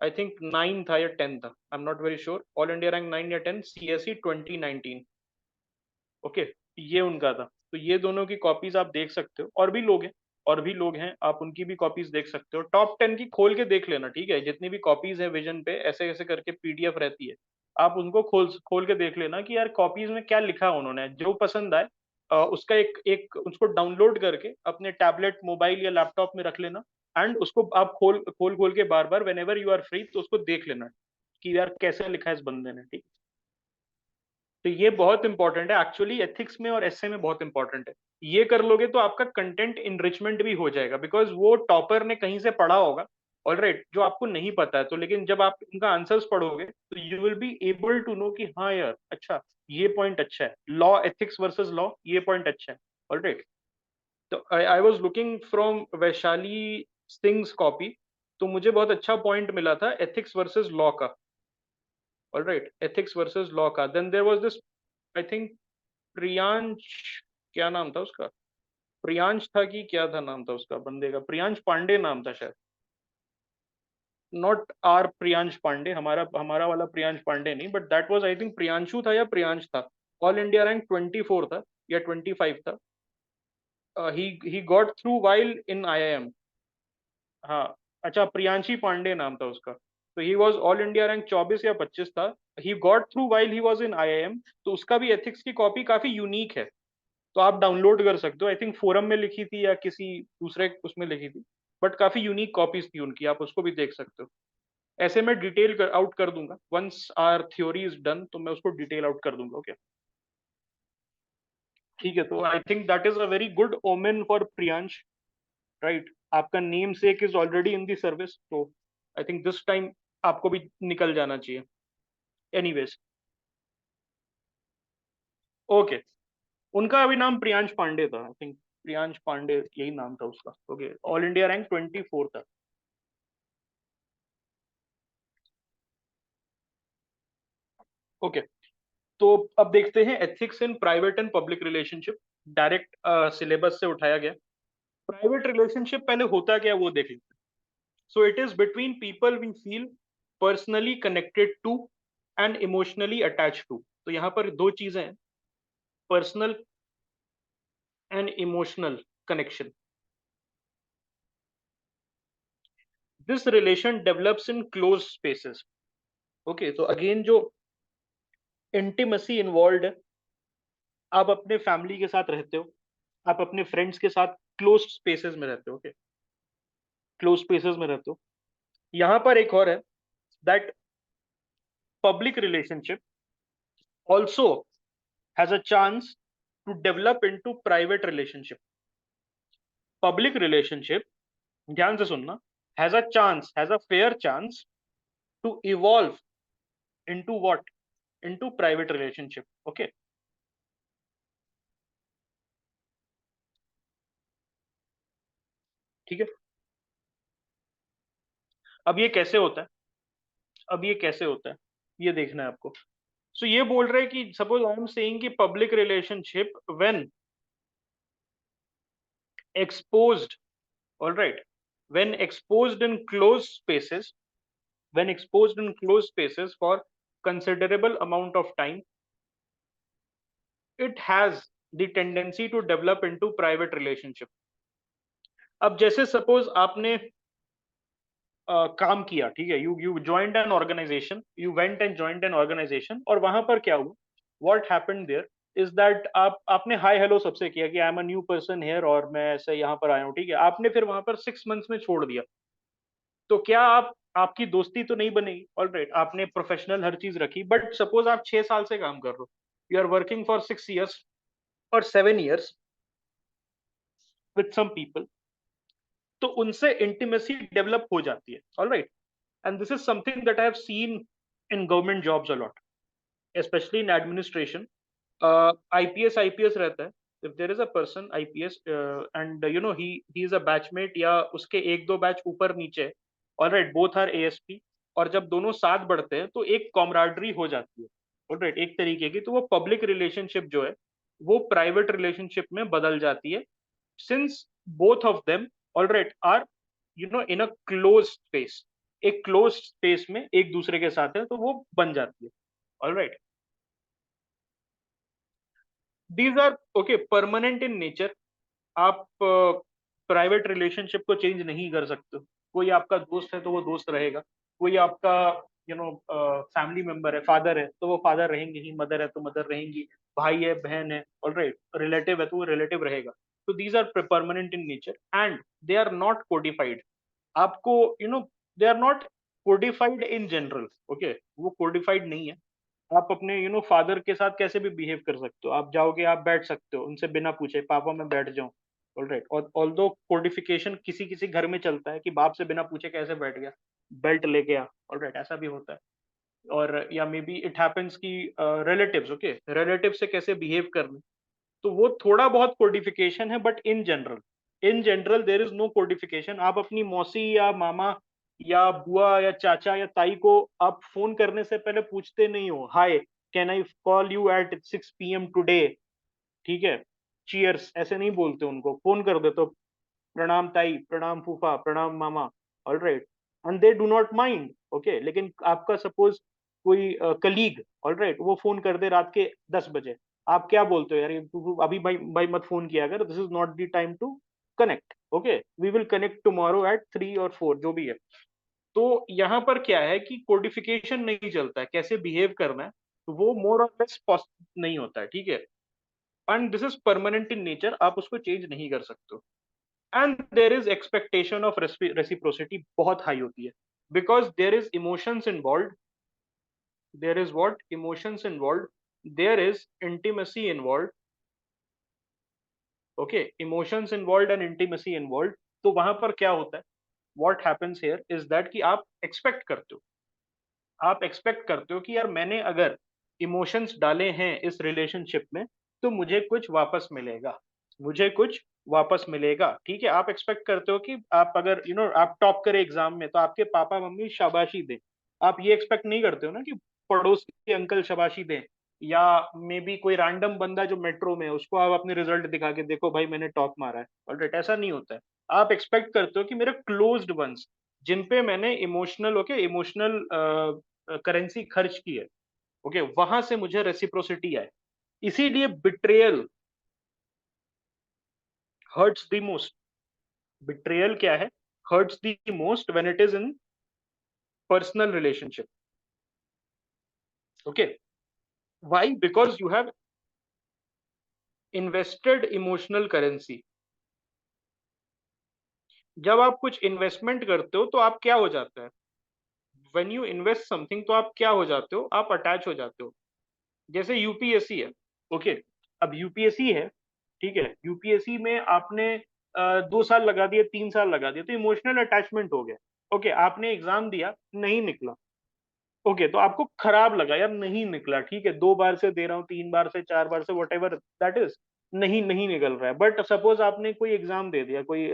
I think 9 था या 10 था, I am not very sure, all India rank 9 या 10, CSE 2019। ओके, ये उनका था। तो ये दोनों की कॉपीज आप देख सकते हो, और भी लोग हैं, और भी लोग हैं, आप उनकी भी कॉपीज देख सकते हो। टॉप 10 की खोल के देख लेना, ठीक है, जितनी भी कॉपीज है विजन पे, ऐसे ऐसे करके PDF रहती है, आप उनको खोल खोल के देख लेना कि यार कॉपीज में क्या लिखा है उन्होंने, जो पसंद आए उसका एक एक उसको डाउनलोड करके अपने टैबलेट, मोबाइल या लैपटॉप में रख लेना, एंड उसको आप खोल खोल खोल के बार बार, whenever you are free, तो उसको देख लेना कि यार कैसे लिखा है इस बंदे ने, ठीक। तो ये बहुत इंपॉर्टेंट है एक्चुअली, एथिक्स में और एसए में बहुत इंपॉर्टेंट है। ये कर लोगे तो आपका कंटेंट इनरिचमेंट भी हो जाएगा, बिकॉज वो टॉपर ने कहीं से पढ़ा होगा, ऑलराइट, जो आपको नहीं पता है। तो लेकिन जब आप उनका आंसर्स पढ़ोगे, तो you will be able to know कि हाँ यार, अच्छा, ये पॉइंट अच्छा है, लॉ, एथिक्स वर्सेस लॉ, ये पॉइंट अच्छा है, ऑलराइट। तो I was looking from Vaishali Singh copy, तो मुझे बहुत अच्छा पॉइंट मिला था एथिक्स वर्सेस लॉ का, ऑलराइट, एथिक्स वर्सेस लॉ का। Then there was this, I think, Priyansh, क्या नाम था उसका, प्रियांश था कि क्या था नाम था उसका बंदे का, प्रियांश पांडे नाम था शायद, नॉट आर प्रियांश पांडे, हमारा हमारा वाला प्रियांश पांडे नहीं, but that was I think Priyanshu था या प्रियांश था। ऑल इंडिया रैंक 24 था या 25 था। He got through while in IIM। हाँ, अच्छा, प्रियांशी पांडे नाम था उसका। तो he was all India rank 24 या 25 था। He got through while he was in IIM। तो उसका भी एथिक्स की कॉपी काफी यूनिक है, तो आप डाउनलोड कर सकते हो। आई थिंक फोरम में लिखी थी या किसी दूसरे उसमें लिखी थी, बट काफी यूनिक कॉपीज थी उनकी, आप उसको भी देख सकते हो। ऐसे मैं डिटेल आउट कर दूंगा, once our theory is done, तो मैं उसको डिटेल आउट कर दूंगा। ओके, ठीक है। तो I think that is a very good omen for Priyansh, right. आपका namesake is already in the service, तो आई थिंक दिस टाइम आपको भी निकल जाना चाहिए। एनीवेज, ओके, उनका अभी नाम प्रियांश पांडे था, आई थिंक प्रियांश पांडे यही नाम था उसका। ओके, ऑल इंडिया रैंक 24 था। ओके, तो अब देखते हैं ethics in private and public relationship, direct syllabus से उठाया गया। प्राइवेट रिलेशनशिप पहले होता क्या है वो देख लेते हैं। So it is between people we feel personally connected to and emotionally attach to. तो यहाँ पर दो चीजें हैं, personal and emotional connection. This relation develops in close spaces. Okay, तो अगेन जो इंटीमेसी इन्वॉल्व है, आप अपने फैमिली के साथ रहते हो, आप अपने फ्रेंड्स के साथ क्लोज स्पेसेस में रहते हो। ओके, क्लोज स्पेसेस में रहते हो। यहां पर एक और है, that public relationship also has a chance to develop into private relationship. Public relationship ध्यान से सुनना, has a chance, has a fair chance to evolve into what, into private relationship. Okay, ठीक है। अब ये कैसे होता है, अब ये कैसे होता है, ये देखना है आपको। सो ये बोल रहे हैं कि सपोज आई एम सेइंग कि public relationship when exposed, all right, when exposed in closed spaces, when exposed in closed spaces for considerable amount of time, it has the tendency to develop into private relationship। अब जैसे suppose आपने काम किया, ठीक है, you joined an organisation, you went and joined an organisation, और वहां पर क्या हुआ, what happened there is that आपने हाय हेलो सबसे किया कि I am a new person here और मैं ऐसे यहाँ पर आया हूँ, ठीक है, आपने फिर वहां पर 6 मंथ्स में छोड़ दिया, तो क्या आप, आपकी दोस्ती तो नहीं बनेगी, ऑलराइट, आपने प्रोफेशनल हर चीज रखी, बट सपोज आप 6 साल से काम कर रहे हो, you are working for 6 years और 7 years विथ सम पीपल, तो उनसे इंटीमेसी डेवलप हो जाती है, alright, and this is something that I have seen in government jobs a lot, especially in administration। IPS रहता है, if there is a person IPS and you know he is a batchmate या उसके एक दो batch ऊपर नीचे, alright, both are ASP, और जब दोनों साथ बढ़ते हैं तो एक कॉमराडरी हो जाती है, ऑलराइट, एक तरीके की, तो वो पब्लिक रिलेशनशिप जो है वो प्राइवेट रिलेशनशिप में बदल जाती है, since both of them, alright, are in a close space, एक क्लोज स्पेस में एक दूसरे के साथ है तो वो बन जाती है, alright. These are okay permanent in nature. आप प्राइवेट रिलेशनशिप को चेंज नहीं कर सकते हो। कोई आपका दोस्त है तो वो दोस्त रहेगा, कोई आपका फैमिली मेंबर है, फादर है तो वो फादर रहेंगे ही, मदर है तो मदर रहेंगी, भाई है बहन है, ऑलराइट, रिलेटिव है तो वो रिलेटिव रहेगा। तो these are permanent in nature and they are not codified. आपको they are not codified in general, okay, वो कोडिफाइड नहीं है। आप अपने फादर के साथ कैसे भी बिहेव कर सकते हो, आप जाओगे, आप बैठ सकते हो उनसे बिना पूछे, पापा मैं बैठ जाऊं, ऑलराइट, और ऑल्दो कोडिफिकेशन किसी किसी घर में चलता है कि बाप से बिना पूछे कैसे बैठ गया, बेल्ट लेके आ, ऑलराइट, ऐसा भी होता है। और या मे बी इट हैपेंस कि रिलेटिव्स, ओके, रिलेटिव से कैसे बिहेव करना, तो वो थोड़ा बहुत कोडिफिकेशन है, but in general, in general there is no codification. आप अपनी मौसी या मामा या बुआ या चाचा या ताई को आप फोन करने से पहले पूछते नहीं हो, hi can I call you at 6 PM today, ठीक है, चीयर्स, ऐसे नहीं बोलते, उनको फोन कर दे तो प्रणाम ताई, प्रणाम फूफा, प्रणाम मामा, alright, and they do not mind, okay. लेकिन आपका सपोज कोई कलीग, ऑलराइट, वो फोन कर दे रात के 10 बजे, आप क्या बोलते हो, यार ये तू अभी भाई भाई मत फोन किया अगर, this is not the time to connect, okay, we will connect tomorrow at 3 और 4, जो भी है। तो यहाँ पर क्या है कि कोडिफिकेशन नहीं चलता है, कैसे बिहेव करना है, तो वो मोर और लेस नहीं होता है, ठीक है, and this is permanent in nature, आप उसको चेंज नहीं कर सकते। And there is expectation of reciprocity बहुत हाई होती है, because there is emotions involve, there is what emotions involve, there is intimacy involve, okay, emotions involve and intimacy involve. तो वहां पर क्या होता है, what happens here is that कि आप एक्सपेक्ट करते हो, आप एक्सपेक्ट करते हो कि यार मैंने अगर इमोशंस डाले हैं इस रिलेशनशिप में तो मुझे कुछ वापस मिलेगा, मुझे कुछ वापस मिलेगा, ठीक है। आप एक्सपेक्ट करते हो कि आप अगर आप टॉप करें एग्जाम में तो आपके पापा मम्मी शाबाशी दें। आप ये एक्सपेक्ट नहीं करते हो ना कि पड़ोस के अंकल शाबाशी दें, या मे बी कोई रैंडम बंदा जो मेट्रो में है उसको आप अपने रिजल्ट दिखा के देखो भाई मैंने टॉप मारा है, ऑलराइट, ऐसा नहीं होता है। आप एक्सपेक्ट करते हो कि मेरे क्लोज्ड वंस, जिन पे मैंने इमोशनल, ओके, इमोशनल करेंसी खर्च की है, ओके, वहां से मुझे रेसिप्रोसिटी आए। इसीलिए betrayal hertz the most. Betrayal क्या है, hertz the most when it is in personal relationship, okay. Why, because you have invested emotional currency. जब आप कुछ इन्वेस्टमेंट करते हो तो आप क्या हो जाता है, व्हेन यू इन्वेस्ट समथिंग तो आप क्या हो जाते हो, आप अटैच हो जाते हो। जैसे यूपीएससी है, ओके, अब यूपीएससी है, ठीक है, यूपीएससी में आपने 2 साल लगा दिए, 3 साल लगा दिए, तो इमोशनल अटैचमेंट हो गया। ओके, आपने एग्जाम दिया, नहीं निकला। ओके, तो आपको खराब लगा यार, नहीं निकला, ठीक है, 2 बार से दे रहा हूँ, 3 बार से, 4 बार से, वट एवर दैट इज, नहीं नहीं निकल रहा है। बट सपोज आपने कोई एग्जाम दे दिया, कोई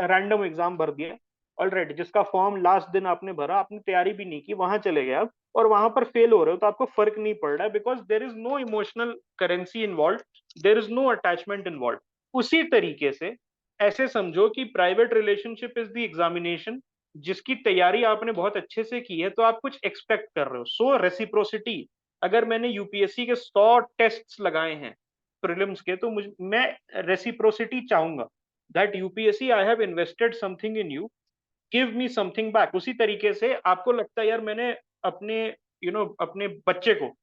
रैंडम एग्जाम भर दिया, ऑलराइट, जिसका फॉर्म लास्ट दिन आपने भरा, आपने तैयारी भी नहीं की, वहां चले गए आप, और वहां पर फेल हो रहे हो, तो आपको फर्क नहीं पड़ रहा है, because there is no emotional currency involve, there is no attachment involve. उसी तरीके से ऐसे समझो कि private relationship is the examination, जिसकी तैयारी आपने बहुत अच्छे से की है, तो आप कुछ एक्सपेक्ट कर रहे हो। सो रेसिप्रोसिटी, अगर मैंने यूपीएससी के 100 टेस्ट लगाए हैं प्रीलिम्स के, तो मैं रेसिप्रोसिटी चाहूंगा, that UPSC I have invested something in you, give me something back. उसी तरीके से आपको लगता है यार, मैंने अपने अपने बच्चे को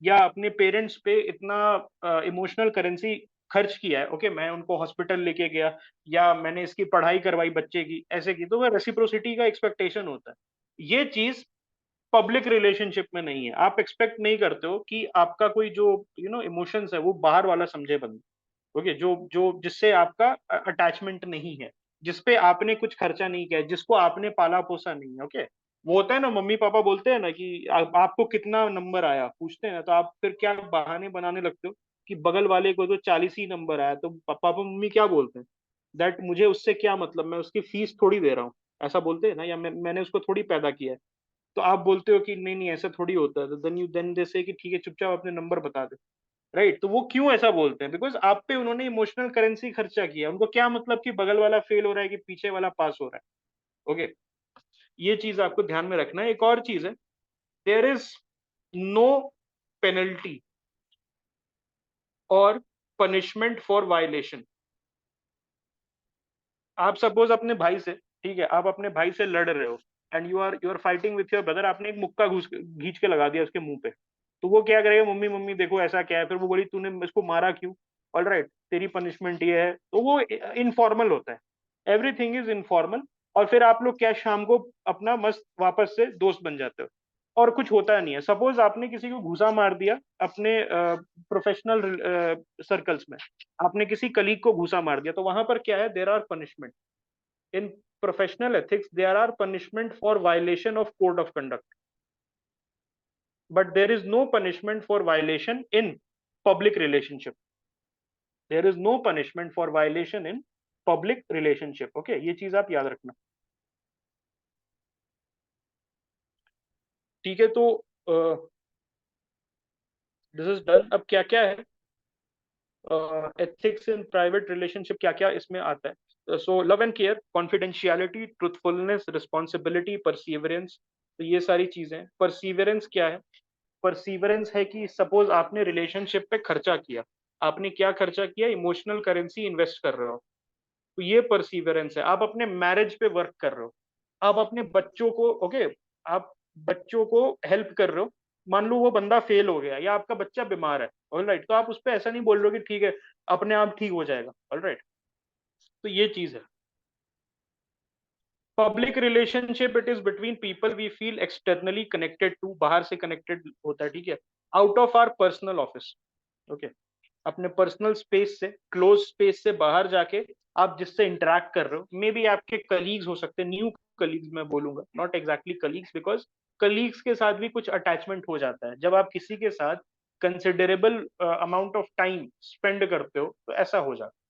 या अपने पेरेंट्स पे इतना इमोशनल करेंसी खर्च किया है, ओके, मैं उनको हॉस्पिटल लेके गया, या मैंने इसकी पढ़ाई करवाई बच्चे की, ऐसे की, तो वह रेसिप्रोसिटी का एक्सपेक्टेशन होता है। ये चीज पब्लिक रिलेशनशिप में नहीं है। आप एक्सपेक्ट नहीं करते हो कि आपका कोई जो इमोशंस है वो बाहर वाला समझे बंदा, ओके, जो जो जिससे आपका अटैचमेंट नहीं है, जिसपे आपने कुछ खर्चा नहीं किया है, जिसको आपने पाला पोसा नहीं है, ओके। वो होता है ना, मम्मी पापा बोलते हैं ना कि आपको कितना नंबर आया, पूछते हैं ना, तो आप फिर क्या बहाने बनाने लगते हो कि बगल वाले को तो 40 ही नंबर आया, तो पापा मम्मी क्या बोलते हैं, दैट मुझे उससे क्या मतलब, मैं उसकी फीस थोड़ी दे रहा हूँ, ऐसा बोलते हैं ना, या मैंने उसको थोड़ी पैदा किया है। तो आप बोलते हो कि नहीं नहीं ऐसा थोड़ी होता है, तो देन दे से कि ठीक है, चुपचाप अपने नंबर बता दे, राइट। तो वो क्यों ऐसा बोलते हैं, बिकॉज आप पे उन्होंने इमोशनल करेंसी खर्चा किया, उनको क्या मतलब कि बगल वाला फेल हो रहा है कि पीछे वाला पास हो रहा है, ओके। ये चीज आपको ध्यान में रखना है। एक और चीज है, देयर इज नो पेनल्टी और पनिशमेंट फॉर वायलेशन। आप सपोज अपने भाई से, ठीक है, आप अपने भाई से लड़ रहे हो, and you are fighting with your brother, आपने एक मुक्का घुस खींच के लगा दिया उसके मुंह पे, तो वो क्या करेगा, मम्मी मम्मी देखो ऐसा क्या है, फिर वो बोली तूने इसको मारा क्यों, ऑल राइट, तेरी पनिशमेंट ये है, तो वो इनफॉर्मल होता है, एवरीथिंग इज इनफॉर्मल। और फिर आप लोग क्या शाम को अपना मस्त वापस से दोस्त बन जाते हो, और कुछ होता नहीं है। सपोज आपने किसी को घुसा मार दिया अपने प्रोफेशनल सर्कल्स में, आपने किसी कलीग को घुसा मार दिया, तो वहां पर क्या है, there are punishment in professional ethics, there are punishment for violation of code of conduct, but there is no punishment for violation in public relationship. There is no punishment for violation in public relationship. Okay, ये चीज आप याद रखना, ठीक है। तो this is done. अब क्या क्या है एथिक्स इन प्राइवेट रिलेशनशिप, क्या क्या इसमें आता है। So love and care, confidentiality, truthfulness, responsibility, perseverance, तो ये सारी चीजें। परसीवरेंस क्या है, परसीवरेंस है कि सपोज आपने रिलेशनशिप पे खर्चा किया, आपने क्या खर्चा किया, इमोशनल करेंसी इन्वेस्ट कर रहे हो, तो ये परसीवरेंस है। आप अपने मैरिज पे वर्क कर रहे हो, आप अपने बच्चों को, ओके, आप बच्चों को हेल्प कर रहे हो, मान लो वो बंदा फेल हो गया या आपका बच्चा बीमार है, ऑलराइट, तो आप उस पर ऐसा नहीं बोल रहे हो कि ठीक है अपने आप ठीक हो जाएगा, ऑलराइट। तो ये चीज है। Public relationship, it is between people we feel externally connected to, बाहर से कनेक्टेड होता है, ठीक है, out of our personal office, okay, अपने पर्सनल स्पेस से, क्लोज स्पेस से बाहर जाके आप जिससे इंटरेक्ट कर रहे हो, मे बी आपके कलीग्स हो सकते हैं, न्यू कलीग्स मैं बोलूंगा, not exactly colleagues, because colleagues के साथ भी कुछ अटैचमेंट हो जाता है जब आप किसी के साथ considerable amount of time spend करते हो, तो ऐसा हो जाता है।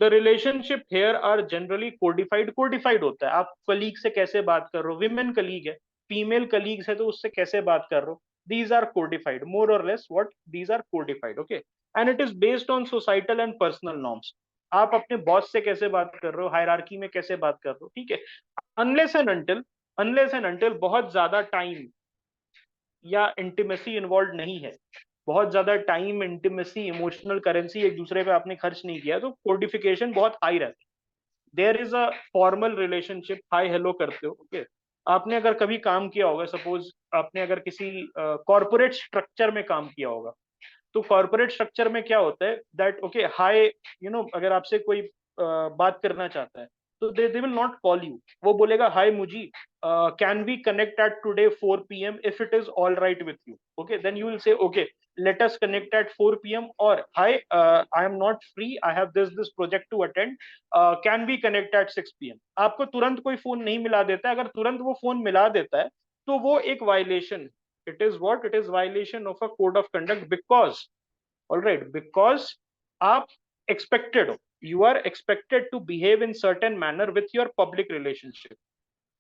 The relationship here are generally codified, codified होता है, आप कलीग से कैसे बात कर रहे हो, विमेन कलीग है, फीमेल कलीग्स है, तो उससे कैसे बात कर रहे हो, these are codified more or less, what these are codified, okay, and it is based on societal and personal norms। आप अपने बॉस से कैसे बात कर रहे हो, हायरार्की में कैसे बात कर रहे हो, ठीक है, अनलेस एंड अनटिल बहुत ज्यादा टाइम या इंटीमेसी इन्वॉल्व नहीं है, बहुत ज्यादा टाइम, इंटीमेसी, इमोशनल करेंसी एक दूसरे पे आपने खर्च नहीं किया, तो कोडिफिकेशन बहुत हाई रहता है। There is a formal relationship, hi hello करते हो, ओके। आपने अगर कभी काम किया होगा, सपोज आपने अगर किसी कॉर्पोरेट स्ट्रक्चर में काम किया होगा, तो कॉर्पोरेट स्ट्रक्चर में क्या होता है, दैट ओके हाई, अगर आपसे कोई बात करना चाहता है, तो they will not call you, वो बोलेगा हाय मुजी, can we connect at today 4 PM if it is all right with you, okay, then you will say okay, let us connect at 4 p.m. or hi, I am not free, I have this project to attend, can we connect at 6 p.m. आपको तुरंत कोई phone नहीं मिला देता है, अगर तुरंत वो फोन मिला देता है तो वो एक violation, it is what, it is violation of a code of conduct, because alright, because आप एक्सपेक्टेड हो, you are expected to behave in certain manner with your public relationship,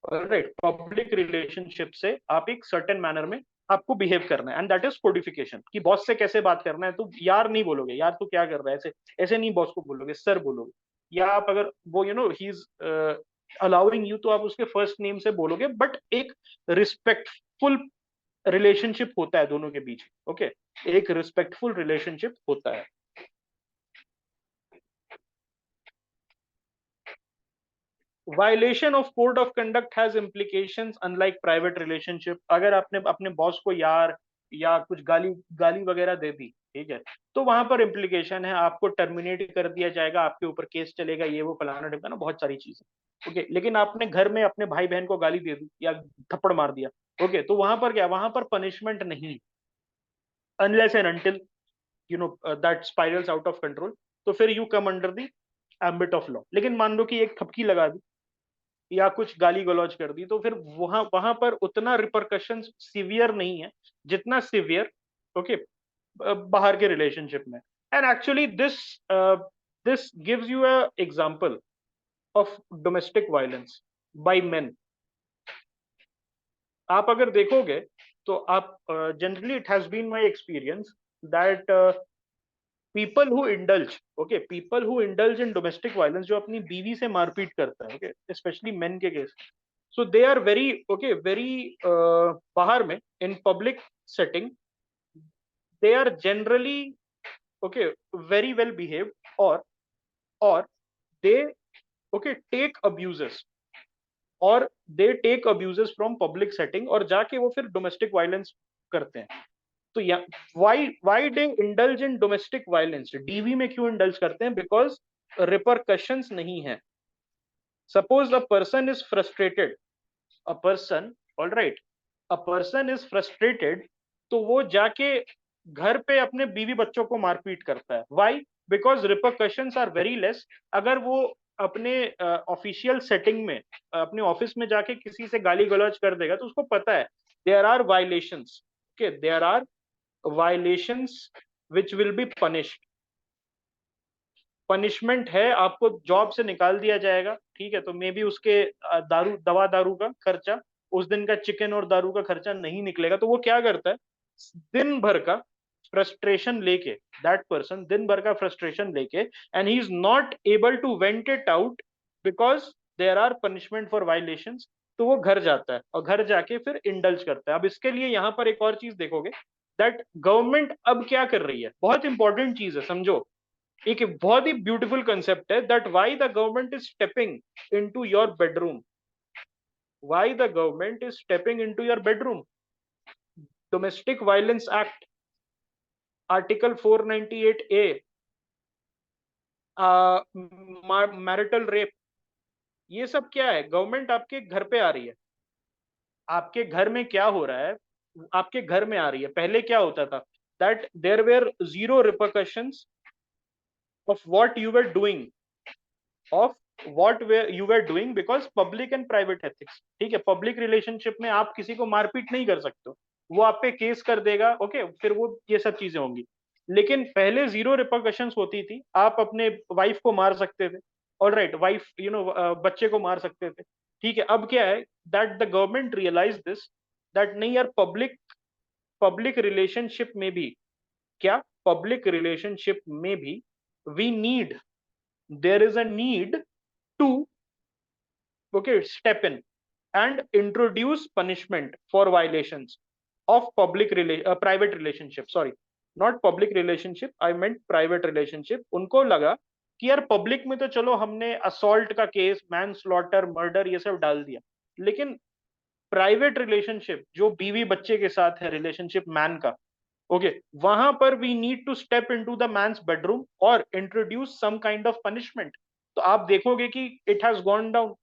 right, public relationship से आप एक certain manner में आपको behave करना है, and that is codification, कि बॉस से कैसे बात करना है, तो यार नहीं बोलोगे, यार तू क्या कर रहा है, ऐसे ऐसे नहीं बॉस को बोलोगे, सर बोलोगे, या आप अगर वो ही इज अलाउइंग यू तो आप उसके फर्स्ट नेम से बोलोगे, बट एक रिस्पेक्टफुल रिलेशनशिप होता है दोनों के बीच, ओके, एक रिस्पेक्टफुल रिलेशनशिप होता है। Violation of code of conduct has implications unlike private relationship. अगर आपने अपने बॉस को यार या कुछ गाली गाली वगैरह दे दी, ठीक है, तो वहां पर इम्प्लीकेशन है, आपको टर्मिनेट कर दिया जाएगा, आपके ऊपर केस चलेगा, ये वो फलाना ढिमकाना, बहुत सारी चीजें, ओके। लेकिन आपने घर में अपने भाई बहन को गाली दे दी या थप्पड़ मार दिया, ओके, तो वहां पर क्या, वहां पर पनिशमेंट नहीं, unless and until that spirals out of control, तो फिर you come under the ambit of law. लेकिन मान लो कि एक थपकी लगा दी या कुछ गाली गलौज कर दी, तो फिर वहां वहां पर उतना रिपरकशन सीवियर नहीं है जितना सीवियर, ओके, बाहर के रिलेशनशिप में। And actually this gives you a example of domestic violence by men. आप अगर देखोगे तो आप generally it has been my experience that people who indulge, okay, people who indulge in domestic violence, जो अपनी बीवी से मारपीट करता है, ओके, स्पेशली मेन के केस, so they are very okay, very bahar mein in public setting, they are generally okay, very well behaved, or they okay take abuses, और they take abuses from public setting, और जाके वो फिर domestic violence करते हैं। तो या why they indulge in domestic violence, DV में क्यों indulge करते हैं, because repercussions नहीं है। suppose a person is frustrated, a person, all right, a person is frustrated, तो वो जाके घर पे अपने बीवी बच्चों को मारपीट करता है। Why? Because repercussions are very less. अगर वो अपने ऑफिशियल सेटिंग में, अपने ऑफिस में जाके किसी से गाली गलौज कर देगा, तो उसको पता है there are violations, okay, there are violations which will be punished, punishment है, आपको जॉब से निकाल दिया जाएगा, ठीक है, तो मे बी उसके दारू का खर्चा, उस दिन का चिकन और दारू का खर्चा नहीं निकलेगा, तो वो क्या करता है, दिन भर का फ्रस्ट्रेशन लेके, दैट पर्सन दिन भर का फ्रस्ट्रेशन लेके, and he is not able to vent it out because there are punishment for violations, तो वो घर जाता है और घर जाके फिर इंडल्ज करता है। अब इसके लिए यहाँ पर एक और चीज देखोगे, दैट गवर्नमेंट अब क्या कर रही है, बहुत इंपॉर्टेंट चीज है, समझो, एक बहुत ही ब्यूटीफुल कंसेप्ट है, that why the government is stepping into your bedroom, why the government is stepping into your bedroom. Domestic violence act article 498A, marital rape, ये सब क्या है, गवर्नमेंट आपके घर पे आ रही है, आपके घर में क्या हो रहा है, आपके घर में आ रही है। पहले क्या होता था, that there were zero repercussions of what you were doing, of what you were doing, because public and private ethics, ठीक है, पब्लिक रिलेशनशिप में आप किसी को मारपीट नहीं कर सकते हो, वो आप पे केस कर देगा, ओके, फिर वो ये सब चीजें होंगी। लेकिन पहले जीरो रिपरकशंस होती थी, आप अपने वाइफ को मार सकते थे, ऑल राइट, वाइफ बच्चे को मार सकते थे, ठीक है। अब क्या है, that the government realise this, that नहीं यार, पब्लिक पब्लिक रिलेशनशिप में भी क्या, पब्लिक रिलेशनशिप में भी we need, there is a need to okay step in and introduce punishment for violations of private relationship, sorry, not public relationship, I meant private relationship। उनको लगा कि यार public में तो चलो हमने असॉल्ट का केस, मैन स्लॉटर, मर्डर, ये सब डाल दिया, लेकिन प्राइवेट रिलेशनशिप जो बीवी बच्चे के साथ है, रिलेशनशिप मैन का, ओके, वहां पर we need to step into the man's bedroom और introduce some kind of punishment. तो आप देखोगे कि it has gone down,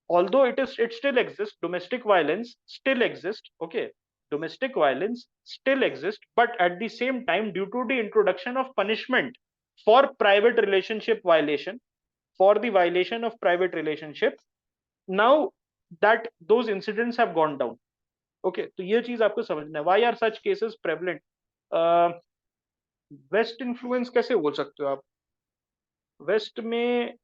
although it still exists, domestic violence still exists, okay, domestic violence still exists, but at the same time, due to the introduction of punishment for private relationship violation, for the violation of private relationship, now that those incidents have gone down. Okay, तो ये चीज आपको समझना है. Why are such cases prevalent? West influence कैसे बोल सकते हो आप? वेस्ट में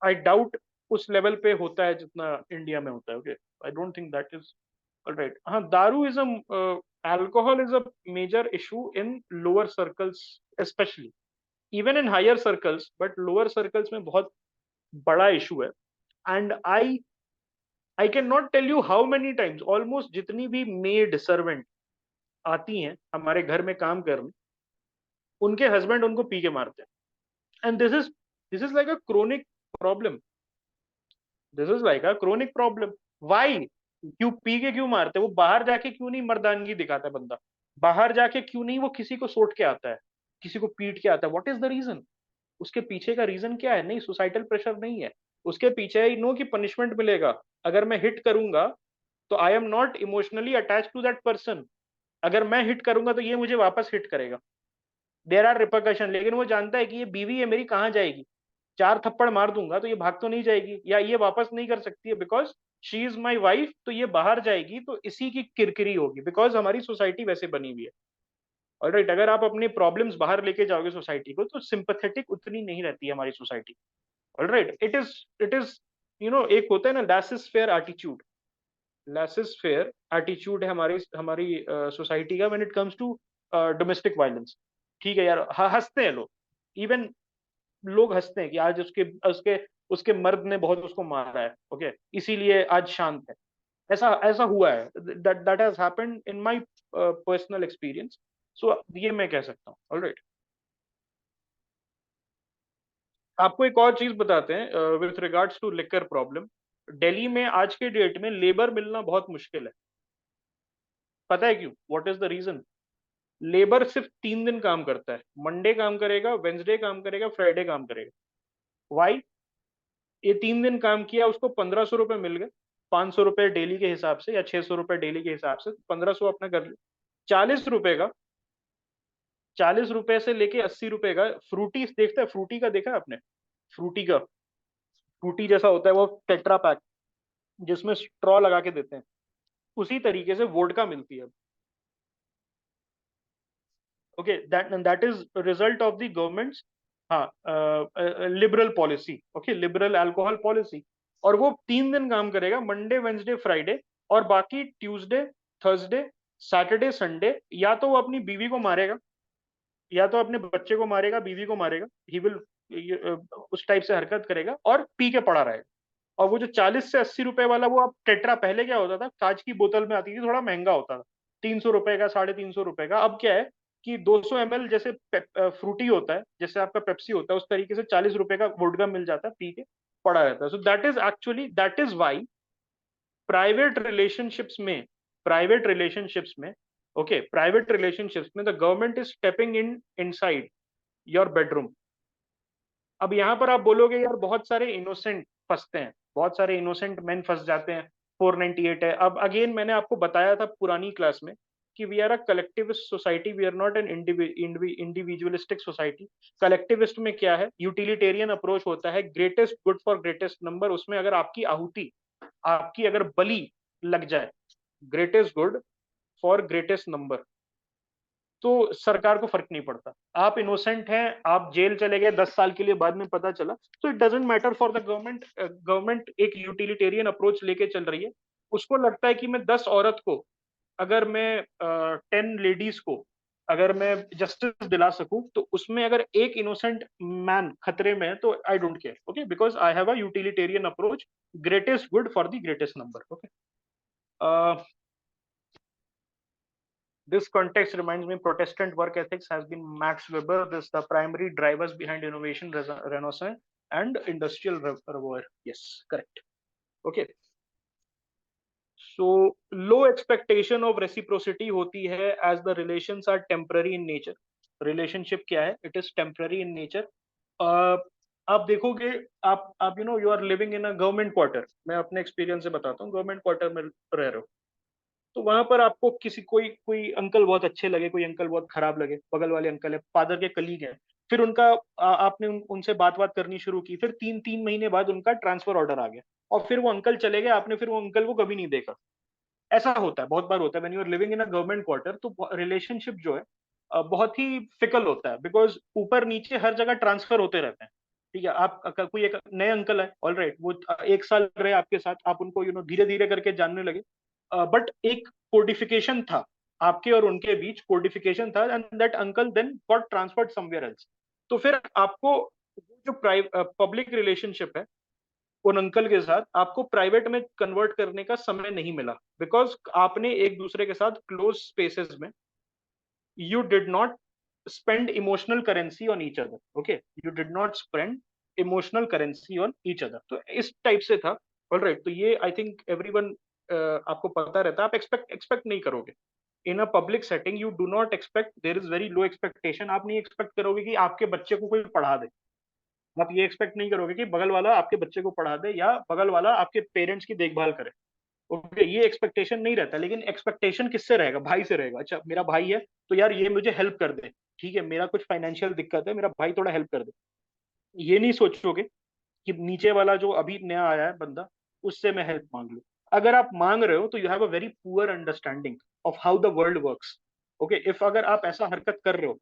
आई डाउट उस लेवल पे होता है जितना इंडिया में होता है. Okay, I don't think that is right. हाँ, daru is alcohol is a major issue in lower circles specially, even in higher circles, but lower circles में बहुत बड़ा इशू है. And I can not tell you how many times, almost जितनी भी maid servant आती हैं हमारे घर में काम करने, उनके हस्बैंड उनको पी के मारते हैं. And this is like a chronic problem. This is like a chronic problem. Why? क्यों पी के क्यों मारते? वो बाहर जाके क्यों नहीं मर्दानगी दिखाता है बंदा? बाहर जाके क्यों नहीं वो किसी को सोट के आता है, किसी को पीट के आता है? What is the reason? उसके पीछे का रीजन क्या है? नहीं, सोसाइटल प्रेशर नहीं है. उसके पीछे आई नो कि पनिशमेंट मिलेगा. अगर मैं हिट करूंगा तो I am not emotionally attach to that person. अगर मैं हिट करूंगा तो ये मुझे वापस हिट करेगा. There are repercussion. लेकिन वो जानता है कि ये बीवी है मेरी, कहाँ जाएगी? चार थप्पड़ मार दूंगा तो ये भाग तो नहीं जाएगी, या ये वापस नहीं कर सकती है because she is my wife. तो ये बाहर जाएगी तो इसी की किरकिरी होगी, बिकॉज हमारी सोसाइटी वैसे बनी हुई है. ऑलराइट, अगर आप अपने प्रॉब्लम्स बाहर लेके जाओगे सोसाइटी को, तो सिंपैथेटिक उतनी नहीं रहती है हमारी सोसाइटी. ऑलराइट, इट इज एक होता है ना laissez faire attitude. Laissez faire attitude है हमारी हमारी सोसाइटी का when it comes to domestic violence. ठीक है यार, हंसते हैं लोग. इवन लोग हंसते हैं कि आज उसके उसके उसके मर्द ने बहुत उसको मारा है. ओके, इसीलिए आज शांत है. ऐसा ऐसा हुआ है. That that has happened in my personal experience. So ये मैं कह सकता हूँ. ऑलराइट, आपको एक और चीज बताते हैं with regards to liquor problem. Delhi में आज के डेट में लेबर मिलना बहुत मुश्किल है. पता है क्यों? What is the reason? Labour सिर्फ 3 दिन काम करता है. मंडे काम करेगा, वेंसडे काम करेगा, फ्राइडे काम करेगा. वाई? ये 3 दिन काम किया, उसको 1500 रुपए मिल गए. 500 रुपए डेली के हिसाब से या 600 रुपए डेली के हिसाब से 1500 अपना कर लिया. 40 रुपए का, 40 रुपए से लेके 80 रुपए का फ्रूटी देखता है. फ्रूटी का देखा है आपने? फ्रूटी का, फ्रूटी जैसा होता है वो टेट्रा पैक, जिसमें स्ट्रॉ लगा के देते हैं. उसी तरीके से वोडका मिलती है. Okay, that is result of the government's, हाँ, liberal policy. Okay, liberal alcohol policy. और वो 3 दिन काम करेगा, मंडे वेंसडे फ्राइडे, और बाकी ट्यूसडे थर्सडे सैटरडे संडे या तो वो अपनी बीवी को मारेगा, या तो अपने बच्चे को मारेगा, बीवी को मारेगा. ही विल उस टाइप से हरकत करेगा और पी के पड़ा रहेगा. और वो जो 40 से 80 रुपए वाला, वो अब टेट्रा, पहले क्या होता था, कांच की बोतल में आती थी, थोड़ा महंगा होता था, 300 रुपए का, 350 रुपए का. अब क्या है कि 200 ml जैसे फ्रूटी होता है, जैसे आपका पेप्सी होता है, उस तरीके से 40 रुपए का वोडका मिल जाता है, पी के पड़ा रहता है. So that is actually, that is why private relationships में, प्राइवेट रिलेशनशिप्स में ओके, प्राइवेट रिलेशनशिप्स में the government is stepping in inside your bedroom. अब यहाँ पर आप बोलोगे यार बहुत सारे इनोसेंट फंसते हैं, बहुत सारे इनोसेंट मैन फंस जाते हैं. 498 है. अब अगेन मैंने आपको बताया था पुरानी क्लास में कि we are a collectivist society, we are not an individualistic society. Collectivist में क्या है? यूटिलिटेरियन अप्रोच होता है, greatest good for greatest number. उसमें अगर आपकी आहुति, आपकी अगर बलि लग जाए, greatest good for greatest number, तो सरकार को फर्क नहीं पड़ता. आप इनोसेंट हैं, आप जेल चले गए 10 साल के लिए, बाद में पता चला, तो it doesn't matter for the government. Government एक यूटिलिटेरियन अप्रोच लेके चल रही है. उसको लगता है कि मैं 10 औरत को, अगर मैं 10 लेडीज को अगर मैं जस्टिस दिला सकूं, तो उसमें अगर एक इनोसेंट मैन खतरे में है तो I don't care. Okay, because I have a utilitarian approach, greatest good for the greatest number. Okay, this context reminds me Protestant work ethics has been Max Weber, this the primary drivers behind innovation, Renaissance and industrial revolver. Yes, correct. Okay. So low expectation of reciprocity होती है as the relations are temporary in nature. Relationship क्या है? It is temporary in nature. आप देखोगे, आप you are living in a government quarter. मैं अपने experience से बताता हूँ, government quarter में रह रहे हो. तो वहां पर आपको किसी कोई कोई अंकल बहुत अच्छे लगे, कोई अंकल बहुत खराब लगे, बगल वाले अंकल है, फादर के कलीग हैं, फिर उनका आपने उनसे बात बात करनी शुरू की, फिर 3 3 महीने बाद उनका ट्रांसफर ऑर्डर आ गया, और फिर वो अंकल चले गए, आपने फिर वो अंकल को कभी नहीं देखा। ऐसा होता है, बहुत बार होता है when you are living in a government quarter, तो रिलेशनशिप जो है बहुत ही फिकल होता है, बिकॉज ऊपर नीचे हर जगह ट्रांसफर होते रहते हैं। ठीक है, आप कोई एक नए अंकल है, ऑल राइट, वो 1 साल रहे आपके साथ, आप उनको धीरे धीरे करके जानने लगे, बट एक कोडिफिकेशन था आपके और उनके बीच, कोडिफिकेशन था, and that uncle then got transferred somewhere else. तो फिर आपको जो पब्लिक रिलेशनशिप है उन अंकल के साथ, आपको प्राइवेट में कन्वर्ट करने का समय नहीं मिला, बिकॉज आपने एक दूसरे के साथ क्लोज स्पेसेस में, you did not spend emotional currency on each other. Okay, you did not spend emotional currency on each other. तो इस टाइप से था। ऑल राइट, तो ये आई थिंक एवरीवन आपको पता रहता है, आप एक्सपेक्ट एक्सपेक्ट नहीं करोगे in a public setting, you do not expect, there is very low expectation. आप नहीं एक्सपेक्ट करोगे कि आपके बच्चे को कोई पढ़ा दे, आप ये एक्सपेक्ट नहीं करोगे कि बगल वाला आपके बच्चे को पढ़ा दे, या बगल वाला आपके पेरेंट्स की देखभाल करे। ओके, ये एक्सपेक्टेशन नहीं रहता, लेकिन एक्सपेक्टेशन किससे रहेगा? भाई से रहेगा। अच्छा, मेरा भाई है तो यार ये मुझे हेल्प कर दे, ठीक है, मेरा कुछ फाइनेंशियल दिक्कत है, मेरा भाई थोड़ा हेल्प कर दे। ये नहीं सोचोगे कि नीचे वाला जो अभी नया आया है बंदा, उससे मैं हेल्प मांग लूं। अगर आप मांग रहे हो तो you have a very poor understanding of how the world works. Okay, if अगर आप ऐसा हरकत कर रहे हो,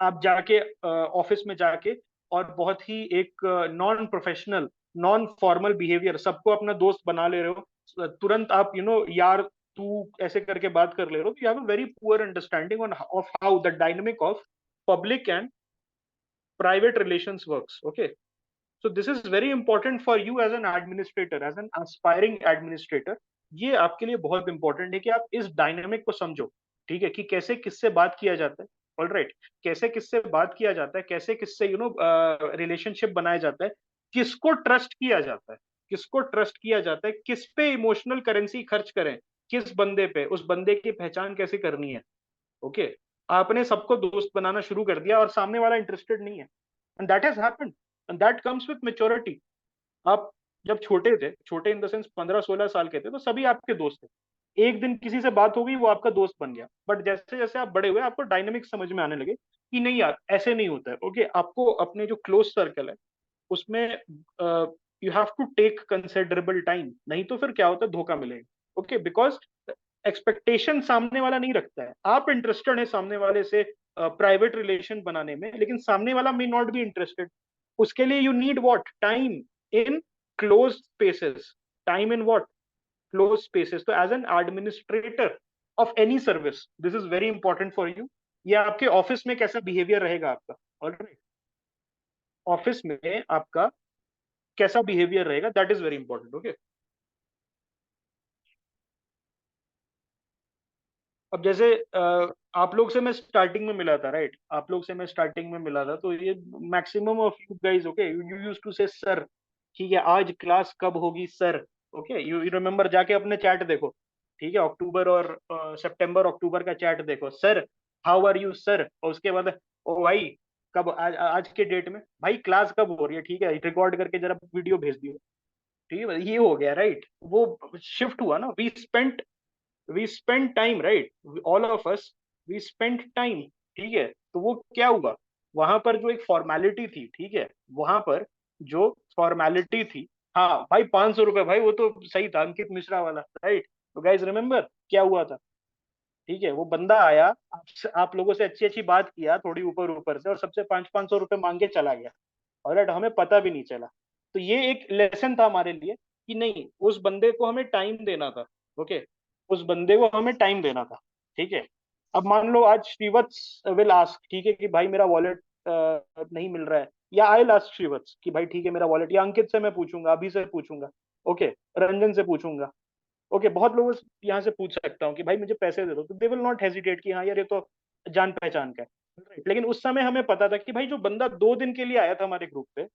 आप जाके ऑफिस में जाके और बहुत ही एक non professional, non formal behaviour, सबको अपना दोस्त बना ले रहे हो, तुरंत आप यार तू ऐसे करके बात कर ले रहे हो, you have a very poor understanding on off how the dynamic of public and private relations works. Okay, so this is very important for you as an administrator, as an aspiring administrator। ये आपके लिए बहुत important है कि आप इस dynamic को समझो, ठीक है, कि कैसे किससे बात किया जाता है। ऑल राइट, कैसे किससे बात किया जाता है, कैसे किससे रिलेशनशिप बनाया जाता है, किसको ट्रस्ट किया जाता है, किसको ट्रस्ट किया जाता है, किस पे इमोशनल करेंसी खर्च करें, किस बंदे पे, उस बंदे की पहचान कैसे करनी है। ओके, आपने सबको दोस्त बनाना शुरू कर दिया और सामने वाला इंटरेस्टेड नहीं है, and that has happened, and that comes with maturity. आप जब छोटे थे, छोटे इन द सेंस 15 16 साल के थे, तो सभी आपके दोस्त थे, एक दिन किसी से बात हो गई, वो आपका दोस्त बन गया, बट जैसे जैसे आप बड़े हुए, आपको डायनेमिक समझ में आने लगे कि नहीं यार ऐसे नहीं होता है। ओके, आपको अपने जो क्लोज सर्कल है उसमें you have to take considerable time, नहीं तो फिर क्या होता है, धोखा मिलेगा। ओके, बिकॉज एक्सपेक्टेशन सामने वाला नहीं रखता है, आप इंटरेस्टेड है सामने वाले से प्राइवेट रिलेशन बनाने में, लेकिन सामने वाला मे नॉट बी इंटरेस्टेड। उसके लिए you need what, time in close spaces, time in what, close spaces. तो as an administrator of any service, this is very important for you. या आपके ऑफिस में कैसा बिहेवियर रहेगा आपका, ऑलराइट, ऑफिस में आपका कैसा बिहेवियर रहेगा, that is very important. Okay, अब जैसे आप लोग से मैं स्टार्टिंग में मिला था, राइट, आप लोग से मैं स्टार्टिंग में मिला था, तो ये maximum of you guys, okay, you used to say sir, ठीक है, आज क्लास कब होगी सर। ओके, यू रिमेम्बर, जाके अपने चैट देखो, ठीक है, अक्टूबर और सितंबर अक्टूबर का चैट देखो, sir how are you sir, और उसके बाद ओ भाई कब, आज के डेट में भाई क्लास कब हो रही है, ठीक है, रिकॉर्ड करके जरा वीडियो भेज दियो। ठीक है, ये हो गया, राइट, वो शिफ्ट हुआ ना, we spend time, right, all of us, we spend time. ठीक है, तो वो क्या हुआ, वहां पर जो एक फॉर्मेलिटी थी, ठीक है, वहां पर जो फॉर्मेलिटी थी, हाँ भाई 500 रुपए, भाई वो तो सही था, अंकित मिश्रा वाला, राइट। तो गाइज रिमेम्बर क्या हुआ था, ठीक है, वो बंदा आया, आप लोगों से अच्छी अच्छी बात किया थोड़ी ऊपर ऊपर से, और सबसे 500 500 रुपए मांग के चला गया, और हमें पता भी नहीं चला। तो ये एक लेसन था हमारे लिए कि नहीं, उस बंदे को हमें टाइम देना था। ओके, उस बंदे को हमें टाइम देना था। ठीक है, अब मान लो आज श्रीवत्स विल आस्क, ठीक है, कि भाई मेरा वॉलेट नहीं मिल रहा है, या आई लास्ट श्रीवत्स कि भाई ठीक है मेरा वॉलेट, या अंकित से मैं पूछूंगा, अभी से पूछूंगा, ओके, रंजन से पूछूंगा, ओके, बहुत लोगों से यहाँ से पूछ सकता हूँ कि भाई मुझे पैसे दे दो, तो दे विल नॉट हेजिटेट कि हाँ यार ये तो जान पहचान का है। Right? लेकिन उस समय हमें पता था कि भाई जो बंदा 2 दिन के लिए आया था हमारे ग्रुप पे,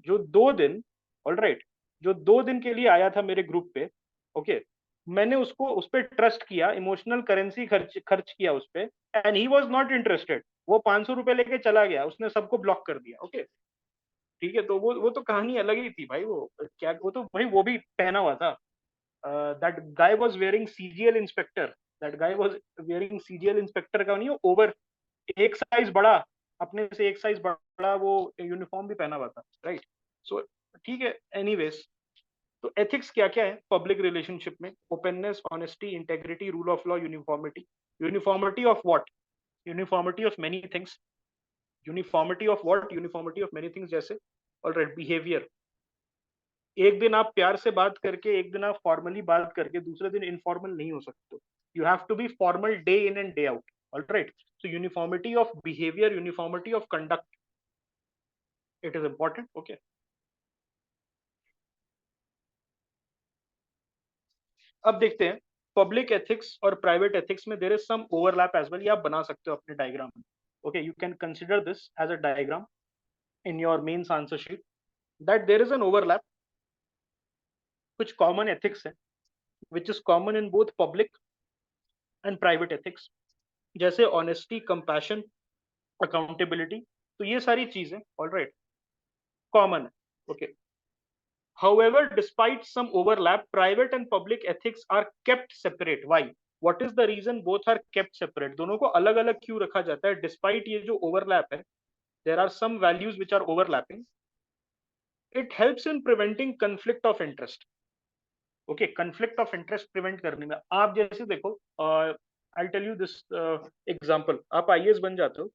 जो 2 दिन, ऑल राइट, जो 2 दिन के लिए आया था मेरे ग्रुप पे, ओके, मैंने उसको उस पर ट्रस्ट किया, इमोशनल करेंसी खर्च खर्च किया उस पे, and he was not interested, वो 500 रुपए लेके चला गया, उसने सबको ब्लॉक कर दिया। ओके, ठीक है, तो वो तो कहानी अलग ही थी भाई, वो क्या, वो तो भाई वो भी पहना हुआ था, that guy was wearing CGL inspector, that guy was wearing CGL inspector का नहीं, ओवर एक साइज बड़ा, अपने से एक साइज बड़ा वो यूनिफॉर्म भी पहना हुआ था, राइट? सो ठीक है, एनीवेज। तो एथिक्स क्या क्या है पब्लिक रिलेशनशिप में? Openness, honesty, integrity, rule of law, uniformity. Uniformity of what? Uniformity of many things. Uniformity of what? Uniformity of many things, जैसे ऑलराइट बिहेवियर। एक दिन आप प्यार से बात करके, एक दिन आप फॉर्मली बात करके, दूसरे दिन इनफॉर्मल नहीं हो सकते। You have to be formal day in and day out, alright? So uniformity of behaviour, uniformity of conduct, it is important. Okay, अब देखते हैं पब्लिक एथिक्स और प्राइवेट एथिक्स में there is some overlap as well. ये आप बना सकते हो अपने डायग्राम में। ओके, you can consider this as a diagram in your mains answer sheet, that there is an overlap. कुछ कॉमन एथिक्स है which is common in both public and private ethics, जैसे ऑनेस्टी, कंपैशन, अकाउंटेबिलिटी। तो ये सारी चीजें alright common है। Okay, however, despite some overlap, private and public ethics are kept separate. Why? What is the reason both are kept separate? दोनों को अलग अलग क्यों रखा जाता है? Despite ये जो overlap है, there are some values which are overlapping. It helps in preventing conflict of interest. Okay, conflict of interest prevent करने में, आप जैसे देखो, I'll tell you this example. आप आईएएस बन जाते हो,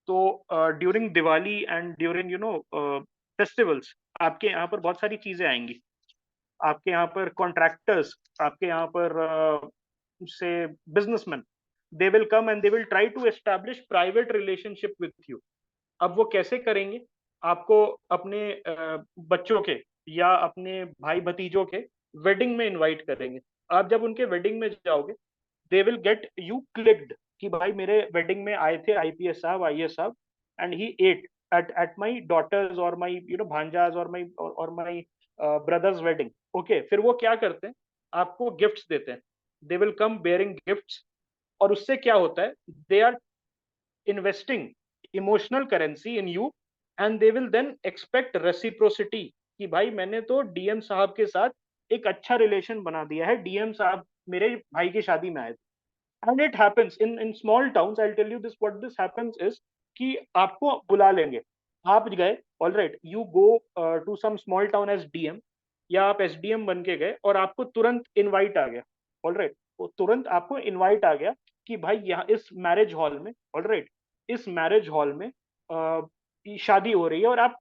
तो during Diwali and during festivals, आपके यहाँ पर बहुत सारी चीजें आएंगी। आपके यहाँ पर कॉन्ट्रैक्टर्स, आपके यहाँ पर से businessman, they will come and they will try to establish private relationship with you. अब वो कैसे करेंगे? आपको अपने बच्चों के या अपने भाई भतीजों के वेडिंग में इनवाइट करेंगे। आप जब उनके वेडिंग में जाओगे, they will get you clicked कि भाई मेरे वेडिंग में आए थे आईपीएस साहब, आईएएस साहब, and he at at my daughters or my भांजास or my brothers wedding. Okay, फिर वो क्या करते हैं? आपको गिफ्ट्स देते हैं। They will come bearing gifts, और उससे क्या होता है? They are investing emotional currency in you, and they will then expect reciprocity कि भाई मैंने तो डीएम साहब के साथ एक अच्छा रिलेशन बना दिया है, डीएम साहब मेरे भाई की शादी में आए थे। And it happens in small towns, I tell you this what this happens is कि आपको बुला लेंगे, आप गए, alright, you go to some small town as DM, या आप एसडीएम बन के गए और आपको तुरंत इनवाइट आ गया, ऑलराइट, वो तुरंत आपको इनवाइट आ गया कि भाई यहाँ इस मैरिज हॉल में, ऑलराइट, इस मैरिज हॉल में शादी हो रही है और आप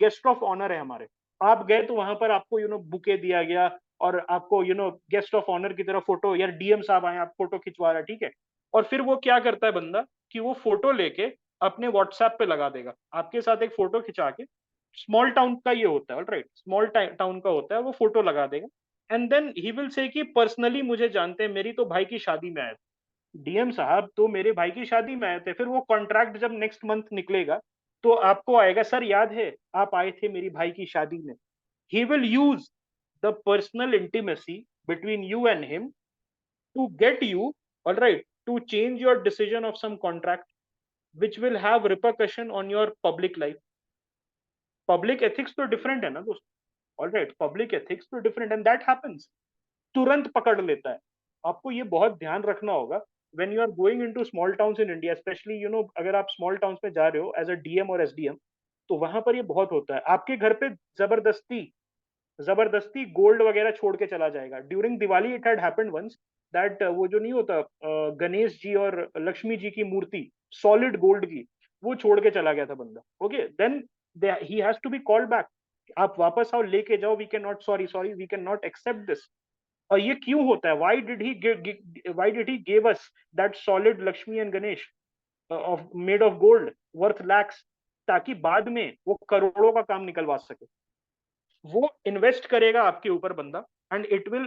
गेस्ट ऑफ ऑनर है हमारे। आप गए तो वहां पर आपको बुके दिया गया, और आपको गेस्ट ऑफ ऑनर की तरह फोटो, यार डीएम साहब आए, आप फोटो खिंचवा रहा है, ठीक है। और फिर वो क्या करता है बंदा कि वो फोटो लेके अपने व्हाट्सएप पे लगा देगा, आपके साथ एक फोटो खिंचा के। स्मॉल टाउन का ये होता है, ऑलराइट, स्मॉल टाउन का होता है, वो फोटो लगा देगा, and then he will say कि पर्सनली मुझे जानते हैं, मेरी तो भाई की शादी में आए थे, डीएम साहब तो मेरे भाई की शादी में आए थे। फिर वो कॉन्ट्रैक्ट जब नेक्स्ट मंथ निकलेगा, तो आपको आएगा, सर याद है आप आए थे मेरी भाई की शादी में। he will use the personal intimacy between you and him to get you, all right, to change your decision of some contract which will have repercussion on your public life. Public ethics तो different है ना दोस्त, all right, public ethics तो different, and that happens, तुरंत पकड़ लेता है। आपको ये बहुत ध्यान रखना होगा when you are going into small towns in India, especially अगर आप small towns में जा रहे हो as a DM और SDM, तो वहां पर ये बहुत होता है। आपके घर पे जबरदस्ती जबरदस्ती गोल्ड वगैरह छोड़ के चला जाएगा। During Diwali it had happened once that वो जो नहीं होता गणेश जी और लक्ष्मी जी की मूर्ति सॉलिड गोल्ड की, वो छोड़ के चला गया था बंदा। Okay, then he has to be called back, आप वापस आओ, लेके जाओ, we can not, sorry sorry, we can not accept this. और ये क्यों होता है? Why did he give us that solid Lakshmi and Ganesh of made of gold worth lakhs, ताकि बाद में वो करोड़ों का काम निकलवा सके। वो इन्वेस्ट करेगा आपके ऊपर बंदा, and it will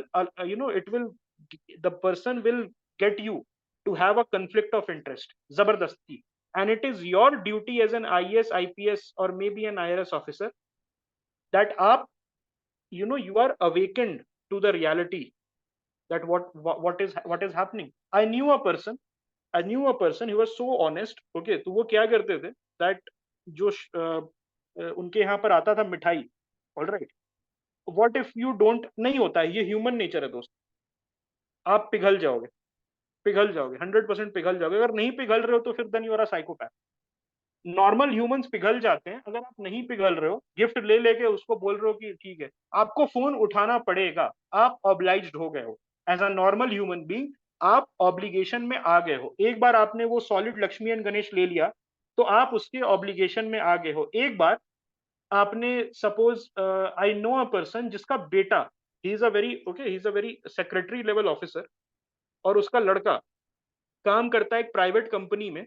it will, the person will get you to have a conflict of interest जबरदस्ती, and it is your duty as an IAS, IPS और maybe an IRS officer that आप you are awakened to the reality that what is happening. I knew a person who was so honest. Okay, तो वो क्या करते थे that जो उनके यहाँ पर आता था मिठाई, all right, what if you don't, नहीं होता है, ये ह्यूमन नेचर है दोस्त। आप पिघल जाओगे, पिघल जाओगे, 100% पिघल जाओगे। अगर नहीं पिघल रहे हो तो फिर then you are a psychopath. Normal humans पिघल जाते हैं। अगर आप नहीं पिघल रहे हो, गिफ्ट ले लेके उसको बोल रहे हो कि ठीक है, आपको फोन उठाना पड़ेगा, आप ऑब्लाइज्ड हो गए हो। As a normal human being आप ऑब्लिगेशन में आ गए हो। एक बार आपने वो सॉलिड लक्ष्मी एंड गणेश ले लिया, तो आप उसके ऑब्लिगेशन में आ गए हो। एक बार आपने, suppose I know a person जिसका बेटा, he is a very okay, he is a very secretary level officer, और उसका लड़का काम करता है एक प्राइवेट कंपनी में,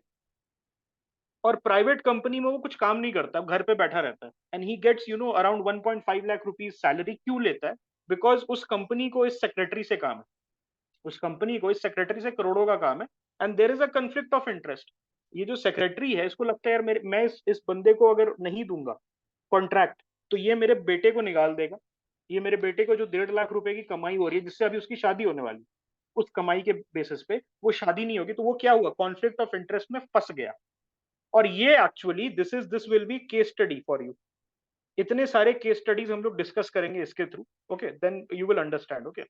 और प्राइवेट कंपनी में वो कुछ काम नहीं करता, घर पे बैठा रहता है, and he gets around 1.5 lakh rupees salary. क्यों लेता है? बिकॉज उस कंपनी को इस सेक्रेटरी से काम है, उस कंपनी को इस सेक्रेटरी से करोड़ों का काम है, and there is a conflict of interest. ये जो सेक्रेटरी है, इसको लगता है यार मैं इस बंदे को अगर नहीं दूंगा कॉन्ट्रैक्ट, तो ये मेरे बेटे को निकाल देगा। ये मेरे बेटे को जो 1.5 लाख रुपए की कमाई हो रही है, जिससे अभी उसकी शादी होने वाली, उस कमाई के बेसिस पे वो शादी नहीं होगी। तो वो क्या हुआ, कॉन्फ्लिक्ट ऑफ इंटरेस्ट में फंस गया। और ये actually this will be case study for you. इतने सारे केस स्टडीज हम लोग डिस्कस करेंगे इसके through. Okay, then you will understand. Okay,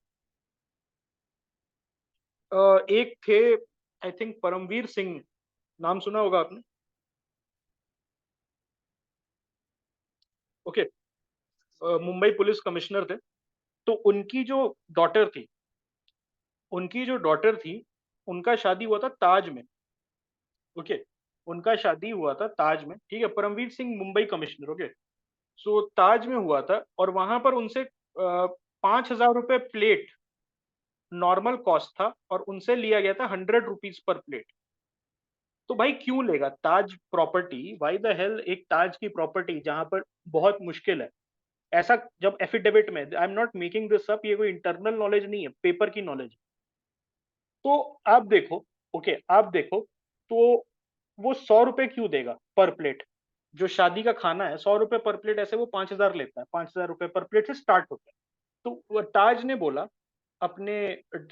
एक थे, आई थिंक परमवीर सिंह, नाम सुना होगा आपने। ओके, मुंबई पुलिस कमिश्नर थे। तो उनकी जो डॉटर थी, उनका शादी हुआ था ताज में। ओके, उनका शादी हुआ था ताज में, ठीक है। परमवीर सिंह मुंबई कमिश्नर। ओके, सो ताज में हुआ था, और वहां पर उनसे 5,000 रुपए प्लेट नॉर्मल कॉस्ट था, और उनसे लिया गया था 100 रुपीज पर प्लेट। तो भाई क्यों लेगा ताज प्रॉपर्टी, वाई द हेल एक ताज की प्रॉपर्टी जहां पर बहुत मुश्किल है ऐसा, जब एफिडेविट में, आई am not making this up, ये कोई इंटरनल नॉलेज नहीं है, पेपर की नॉलेज। तो आप देखो, ओके आप देखो, तो वो 100 रुपए क्यों देगा पर प्लेट? जो शादी का खाना है 100 रुपए पर प्लेट, ऐसे वो 5,000 लेता है, 5,000 रुपए पर प्लेट से स्टार्ट होता है। तो ताज ने बोला अपने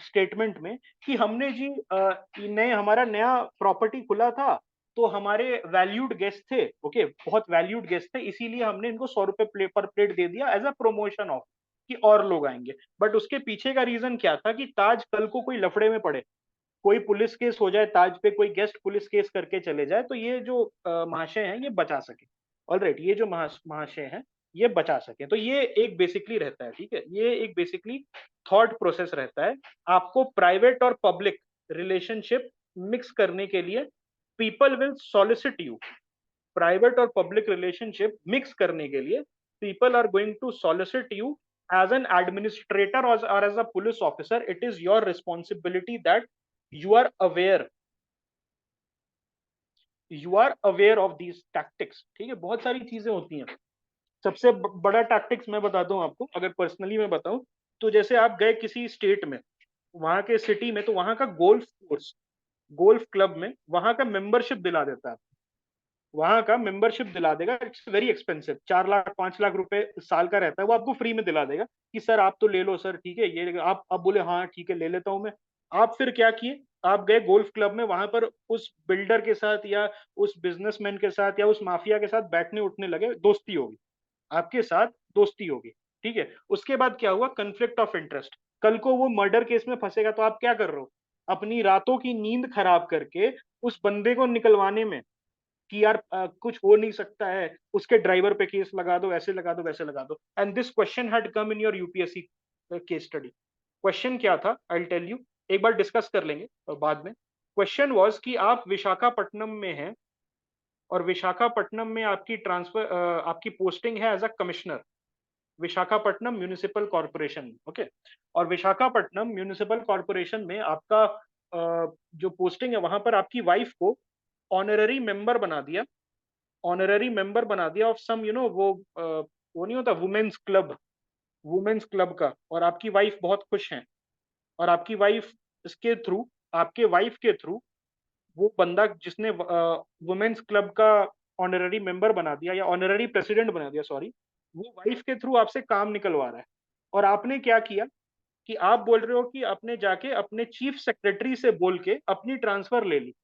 स्टेटमेंट में कि हमने जी नए हमारा नया प्रॉपर्टी खुला था, तो हमारे वैल्यूड गेस्ट थे, ओके बहुत वैल्यूड गेस्ट थे, इसीलिए हमने इनको 100 रुपए पर प्लेट दे दिया एज अ प्रमोशन ऑफ, कि और लोग आएंगे। बट उसके पीछे का रीजन क्या था कि ताज कल को कोई लफड़े में पड़े, कोई पुलिस केस हो जाए ताज पे, कोई गेस्ट पुलिस केस करके चले जाए, तो ये जो महाशय हैं ये बचा सके। ऑलराइट, ये जो महाशय हैं ये बचा सके। तो ये एक बेसिकली रहता है, ठीक है, ये एक बेसिकली थॉट प्रोसेस रहता है। आपको प्राइवेट और पब्लिक रिलेशनशिप मिक्स करने के लिए people will solicit you, private और पब्लिक रिलेशनशिप मिक्स करने के लिए people are going to solicit you as an administrator और as a police officer. It is your responsibility that you are aware, you are aware of these tactics। ठीक है, बहुत सारी चीजें होती हैं। सबसे बड़ा टैक्टिक्स मैं बताता हूँ आपको, अगर पर्सनली मैं बताऊं, तो जैसे आप गए किसी स्टेट में, वहां के सिटी में, तो वहां का गोल्फ कोर्स, गोल्फ क्लब में वहां का मेंबरशिप दिला देता है। वहां का मेंबरशिप दिला देगा, it's very expensive, 4 lakh 5 lakh रुपए साल का रहता है, वो आपको फ्री में दिला देगा कि सर आप तो ले लो सर, ठीक है ये आप बोले हाँ ठीक है ले लेता हूँ मैं। आप फिर क्या किए, आप गए गोल्फ क्लब में, वहां पर उस बिल्डर के साथ या उस बिजनेसमैन के साथ या उस माफिया के साथ बैठने उठने लगे, दोस्ती होगी, आपके साथ दोस्ती होगी। ठीक है, उसके बाद क्या हुआ, कंफ्लिक्ट ऑफ इंटरेस्ट। कल को वो मर्डर केस में फंसेगा, तो आप क्या कर रहे हो, अपनी रातों की नींद खराब करके उस बंदे को निकलवाने में, कि यार कुछ हो नहीं सकता है, उसके ड्राइवर पे केस लगा दो, ऐसे लगा दो वैसे लगा दो। And this question had come in your UPSC case study. Question क्या था, आई टेल यू, एक बार डिस्कस कर लेंगे बाद में। क्वेश्चन वाज कि आप विशाखापट्टनम में हैं, और विशाखापट्टनम में आपकी ट्रांसफर, आपकी पोस्टिंग है as a commissioner, Visakhapatnam municipal corporation. Okay, और विशाखापट्टनम म्यूनिसिपल कॉर्पोरेशन में आपका जो पोस्टिंग है, वहां पर आपकी वाइफ को ऑनररी मेंबर बना दिया, ऑनररी मेंबर बना दिया ऑफ सम वो नहीं होता वुमेन्स क्लब, वुमेन्स क्लब का, और आपकी वाइफ बहुत खुश हैं। और आपकी वाइफ इसके थ्रू, आपके वाइफ के थ्रू, वो बंदा जिसने वुमेन्स क्लब का ऑनररी मेंबर बना दिया या ऑनररी प्रेसिडेंट बना दिया, सॉरी, वो वाइफ के थ्रू आपसे काम निकलवा रहा है। और आपने क्या किया कि आप बोल रहे हो कि आपने जाके अपने चीफ सेक्रेटरी से बोल के अपनी ट्रांसफर ले ली,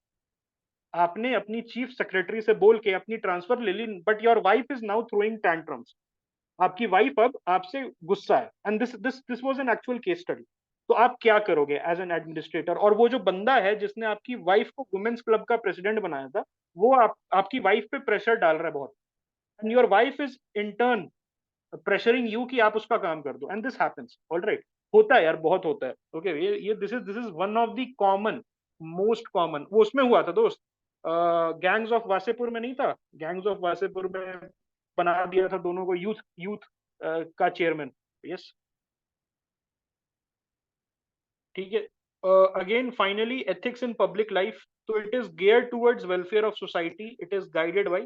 आपने अपनी चीफ सेक्रेटरी से बोल के अपनी ट्रांसफर ले ली, but your wife is now throwing tantrums. आपकी वाइफ अब आपसे गुस्सा है, and this was an actual case study. तो आप क्या करोगे एज एन एडमिनिस्ट्रेटर? और वो जो बंदा है जिसने आपकी वाइफ को वुमेन्स क्लब का प्रेसिडेंट बनाया था, वो आपकी वाइफ पे प्रेशर डाल रहा है बहुत, and your wife is in turn pressuring you कि आप उसका काम कर दो, एंड दिस हैपेंस। ऑलराइट, होता है यार, बहुत होता है। ओके, ये this is one of the common, most common. वो उसमें हुआ था दोस्त, गैंग्स ऑफ वासेपुर में नहीं था? गैंग्स ऑफ वासेपुर में बना दिया था दोनों को यूथ यूथ का चेयरमैन। यस, ठीक है। Again finally, ethics in public life, तो it is geared towards welfare of society, it is guided by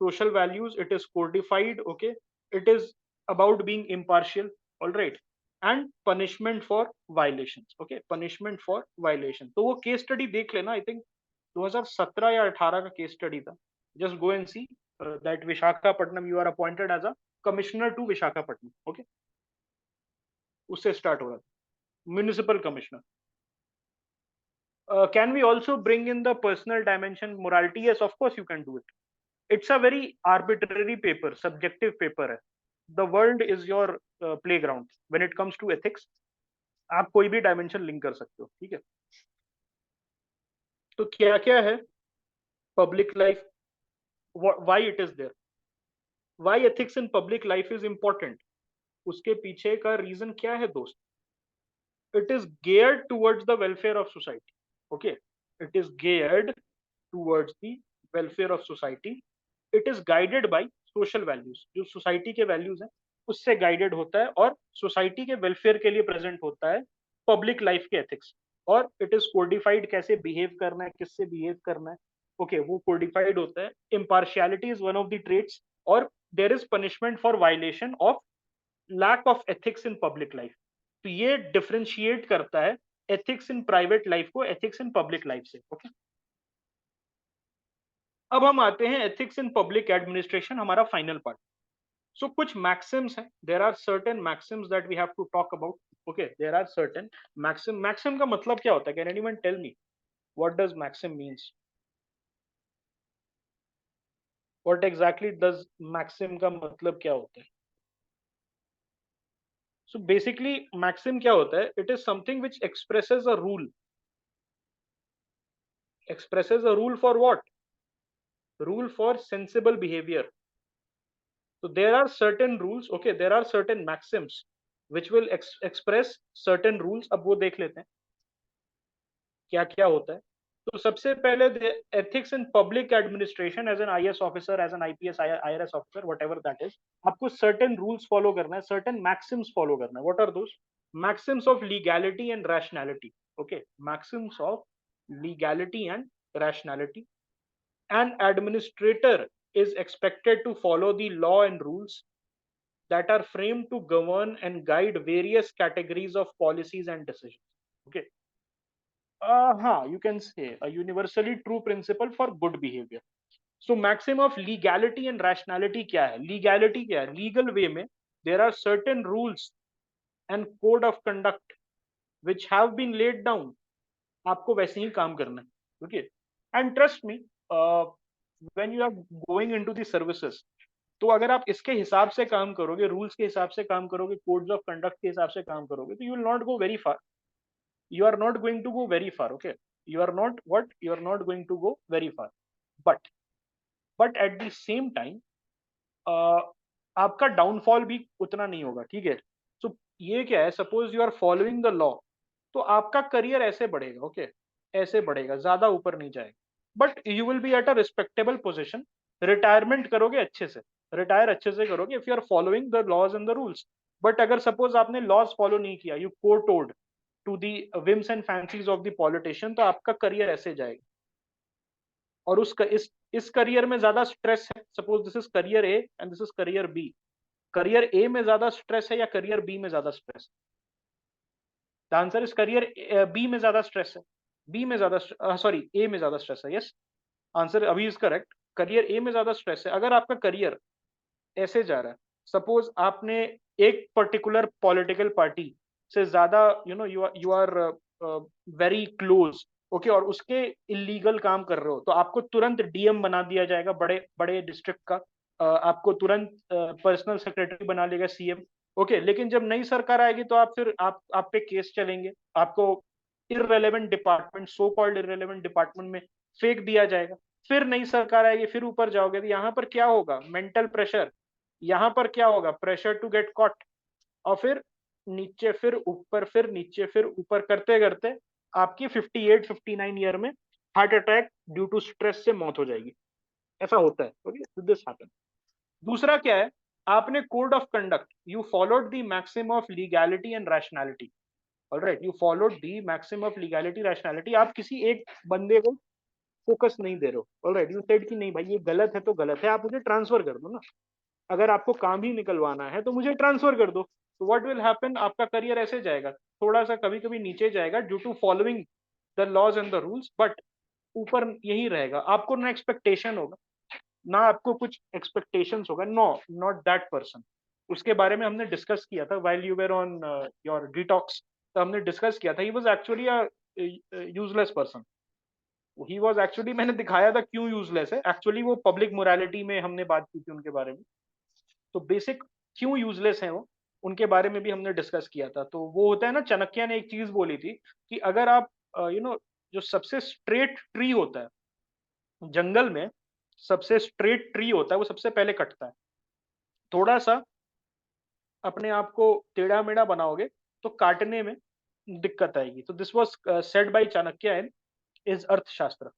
social values, it is codified, okay, it is about being impartial, all right, and punishment for violations, okay, punishment for violation। तो वो case study देख लेना, I think 2017 या 18 का case study था। Just go and see that Visakhapatnam, you are appointed as a commissioner to Visakhapatnam, okay, उससे start हो रहा था, municipal commissioner. Can we also bring in the personal dimension, morality? Yes, of course you can do it. It's a very arbitrary paper, subjective paper है। The world is your playground when it comes to ethics। आप कोई भी dimension link कर सकते हो, ठीक है। तो क्या क्या है public life, why it is there, why ethics in public life is important, उसके पीछे का रीजन क्या है दोस्त? It is geared towards the welfare of society, okay, it is geared towards the welfare of society, it is guided by social values, जो society के values हैं उससे गाइडेड होता है, और सोसाइटी के वेलफेयर के लिए प्रेजेंट होता है पब्लिक लाइफ के एथिक्स। और इट इज कोडिफाइड, कैसे बिहेव करना है, किससे बिहेव करना है, ओके, वो कोडिफाइड होता है। Impartiality is one of the traits, और there is punishment for violation of lack of ethics in public life. तो ये डिफरेंशिएट करता है एथिक्स इन प्राइवेट लाइफ को एथिक्स इन पब्लिक लाइफ से, ओके। अब हम आते हैं एथिक्स इन पब्लिक एडमिनिस्ट्रेशन, हमारा फाइनल पार्ट। सो कुछ मैक्सिम्स हैं, there are certain maxims that we have to talk about, okay, there are certain maxim. Maxim का मतलब क्या होता है? Can anyone tell me what does maxim means? What exactly does maxim का मतलब क्या होता है? सो बेसिकली मैक्सिम क्या होता है? It is something which expresses a rule, expresses a rule for what? Rule for sensible behavior. So there are certain rules, okay, there are certain maxims which will express certain rules। अब वो देख लेते हैं क्या क्या होता है। तो सबसे पहले ethics in public administration, as an IAS officer, as an IPS IRS officer, whatever that is, आपको सर्टेन रूल्स फॉलो करना है, सर्टेन मैक्सिम्स फॉलो करना है। What are those? Maxims of legality and rationality, okay, maxims of legality and rationality. An administrator is expected to follow the law and rules that are framed to govern and guide various categories of policies and decisions. Okay. You can say a universally true principle for good behavior. So maximum of legality and rationality क्या है? Legality क्या है? Legal way में there are certain rules and code of conduct which have been laid down। आपको वैसे ही काम करना है, okay? And trust me, when you are going into the services, तो अगर आप इसके हिसाब से काम करोगे, रूल्स के हिसाब से काम करोगे, कोड्स ऑफ कंडक्ट के हिसाब से काम करोगे, तो you will not go very far. You are not going to go very far, okay, you are not what, you are not going to go very far. But but at the same time आपका downfall भी उतना नहीं होगा, ठीक है। सो ये क्या है, suppose you are following the law, तो आपका करियर ऐसे बढ़ेगा, ओके, ऐसे बढ़ेगा, ज्यादा ऊपर नहीं जाएगा, but you will be at a respectable position. Retirement करोगे अच्छे से, रिटायर अच्छे से करोगे if you are following the laws and the rules. But अगर सपोज आपने लॉज फॉलो नहीं किया, you kowtowed to the whims and fancies of the politician, तो आपका करियर ऐसे जाएगा। और इस करियर में ज्यादा स्ट्रेस है, suppose this is career A and this is career B, career A में ज्यादा स्ट्रेस है या करियर बी में ज्यादा stress? The answer is career B में ज्यादा स्ट्रेस है। बी में ज्यादा, सॉरी, ए में ज्यादा स्ट्रेस है। यस, आंसर अभी इज करेक्ट, करियर ए में ज्यादा स्ट्रेस है। अगर आपका करियर ऐसे जा रहा है, सपोज आपने एक पर्टिकुलर पॉलिटिकल पार्टी से ज्यादा, you are very close, okay, और उसके इलीगल काम कर रहे हो, तो आपको तुरंत डीएम बना दिया जाएगा बड़े बड़े डिस्ट्रिक्ट का, आपको तुरंत पर्सनल सेक्रेटरी बना लेगा सीएम। ओके, लेकिन जब नई सरकार आएगी तो आप पे केस चलेंगे, आपको irrelevant department, so called irrelevant department में फेंक दिया जाएगा। फिर नई सरकार आएगी, फिर ऊपर जाओगे तो यहाँ पर क्या होगा, मेंटल प्रेशर। यहाँ पर क्या होगा, प्रेशर टू गेट कॉट। और फिर नीचे, फिर ऊपर, फिर नीचे, फिर ऊपर करते करते आपकी 58 59 ईयर में heart attack due to stress से मौत हो जाएगी। ऐसा होता है। Okay, this happen. दूसरा क्या है, आपने code of conduct, you followed the maximum of legality and rationality. Alright, you followed the maximum of legality rationality. आप किसी एक बंदे को फोकस नहीं दे रहे हो। ऑलराइट, यू सेड कि नहीं भाई ये गलत है तो गलत है, आप मुझे ट्रांसफर कर दो ना। अगर आपको काम ही निकलवाना है तो मुझे ट्रांसफर कर दो। तो व्हाट विल हैपन, आपका करियर ऐसे जाएगा, थोड़ा सा कभी कभी नीचे जाएगा due to following the laws and the rules, but ऊपर यही रहेगा। आपको ना एक्सपेक्टेशन होगा, ना आपको कुछ एक्सपेक्टेशंस होगा, नो, नॉट दैट पर्सन। उसके बारे में हमने डिस्कस किया था while you were on your detox. तो हमने डिस्कस किया था, he was actually a useless person. He was actually, मैंने दिखाया था क्यों यूजलेस है। एक्चुअली वो पब्लिक मोरालिटी में हमने बात की थी उनके बारे में। तो बेसिक क्यों यूजलेस है वो, उनके बारे में भी हमने डिस्कस किया था। तो वो होता है ना, चाणक्य ने एक चीज बोली थी कि अगर आप जो सबसे स्ट्रेट ट्री होता है जंगल में, सबसे स्ट्रेट ट्री होता है वो सबसे पहले कटता है। थोड़ा सा अपने आप को टेढ़ा मेढ़ा बनाओगे तो काटने में दिक्कत आएगी। तो this was said bye Chanakya in is अर्थशास्त्र।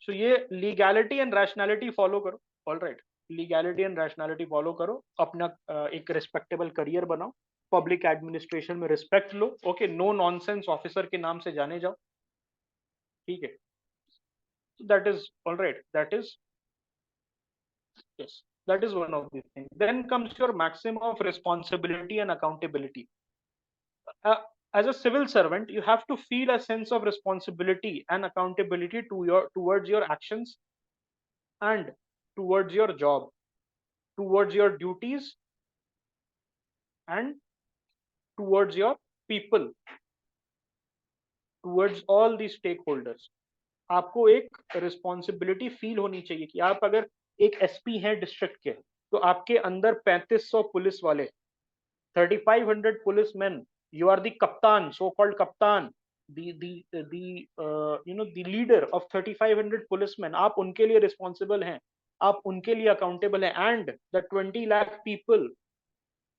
सो ये लीगैलिटी एंड रैशनैलिटी फॉलो करो। All right, legality and rationality follow करो, अपना एक रिस्पेक्टेबल करियर बनाओ, पब्लिक एडमिनिस्ट्रेशन में रिस्पेक्ट लो। ओके, नो नॉनसेंस ऑफिसर के नाम से जाने जाओ। ठीक है, that is all right, that is, yes, that is one of the things. Then comes your maximum of responsibility and accountability. Uh, as a civil servant, you have to feel a sense of responsibility and accountability towards your actions and towards your job, towards your duties and towards your people, towards all the stakeholders. आपको एक responsibility feel होनी चाहिए कि आप अगर एक SP हैं district के, तो आपके अंदर 3500 पुलिस वाले, 3,500 policemen, you are the kaptan, so called kaptan, the leader of 3,500 policemen। आप उनके लिए रिस्पॉन्सिबल हैं, आप उनके लिए अकाउंटेबल हैं। एंड द 20 लाख पीपल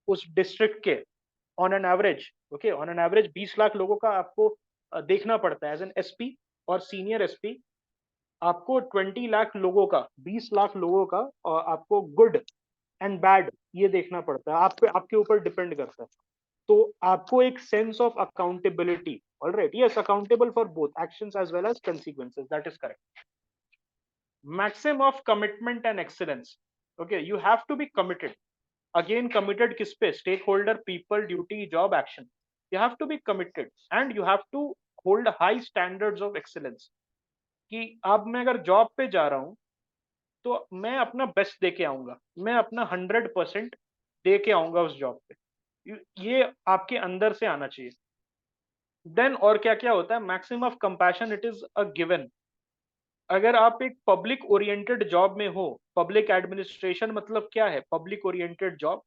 उस डिस्ट्रिक्ट के, on an average, okay, on an average 20 lakh लोगों का आपको देखना पड़ता है एज एन एसपी और सीनियर एसपी। आपको 20 लाख लोगों का, 20 लाख लोगों का, और आपको गुड एंड बैड ये देखना पड़ता है। आप पे, आपके ऊपर डिपेंड करता है। तो आपको एक sense of accountability, alright, yes, accountable for both actions as well as consequences, that is correct. Maximum of commitment and excellence. Okay, you have to be committed. Again committed किस पे, stakeholder, people, duty, job, action. You have to be committed and you have to hold high standards of excellence. कि अब मैं अगर job पे जा रहा हूं तो मैं अपना बेस्ट दे के आऊंगा, मैं अपना 100% दे के आऊंगा उस जॉब पे। ये आपके अंदर से आना चाहिए। देन और क्या क्या होता है, maximum of compassion, it is a given. अगर आप एक पब्लिक ओरिएंटेड जॉब में हो, पब्लिक एडमिनिस्ट्रेशन मतलब क्या है, पब्लिक ओरिएंटेड जॉब,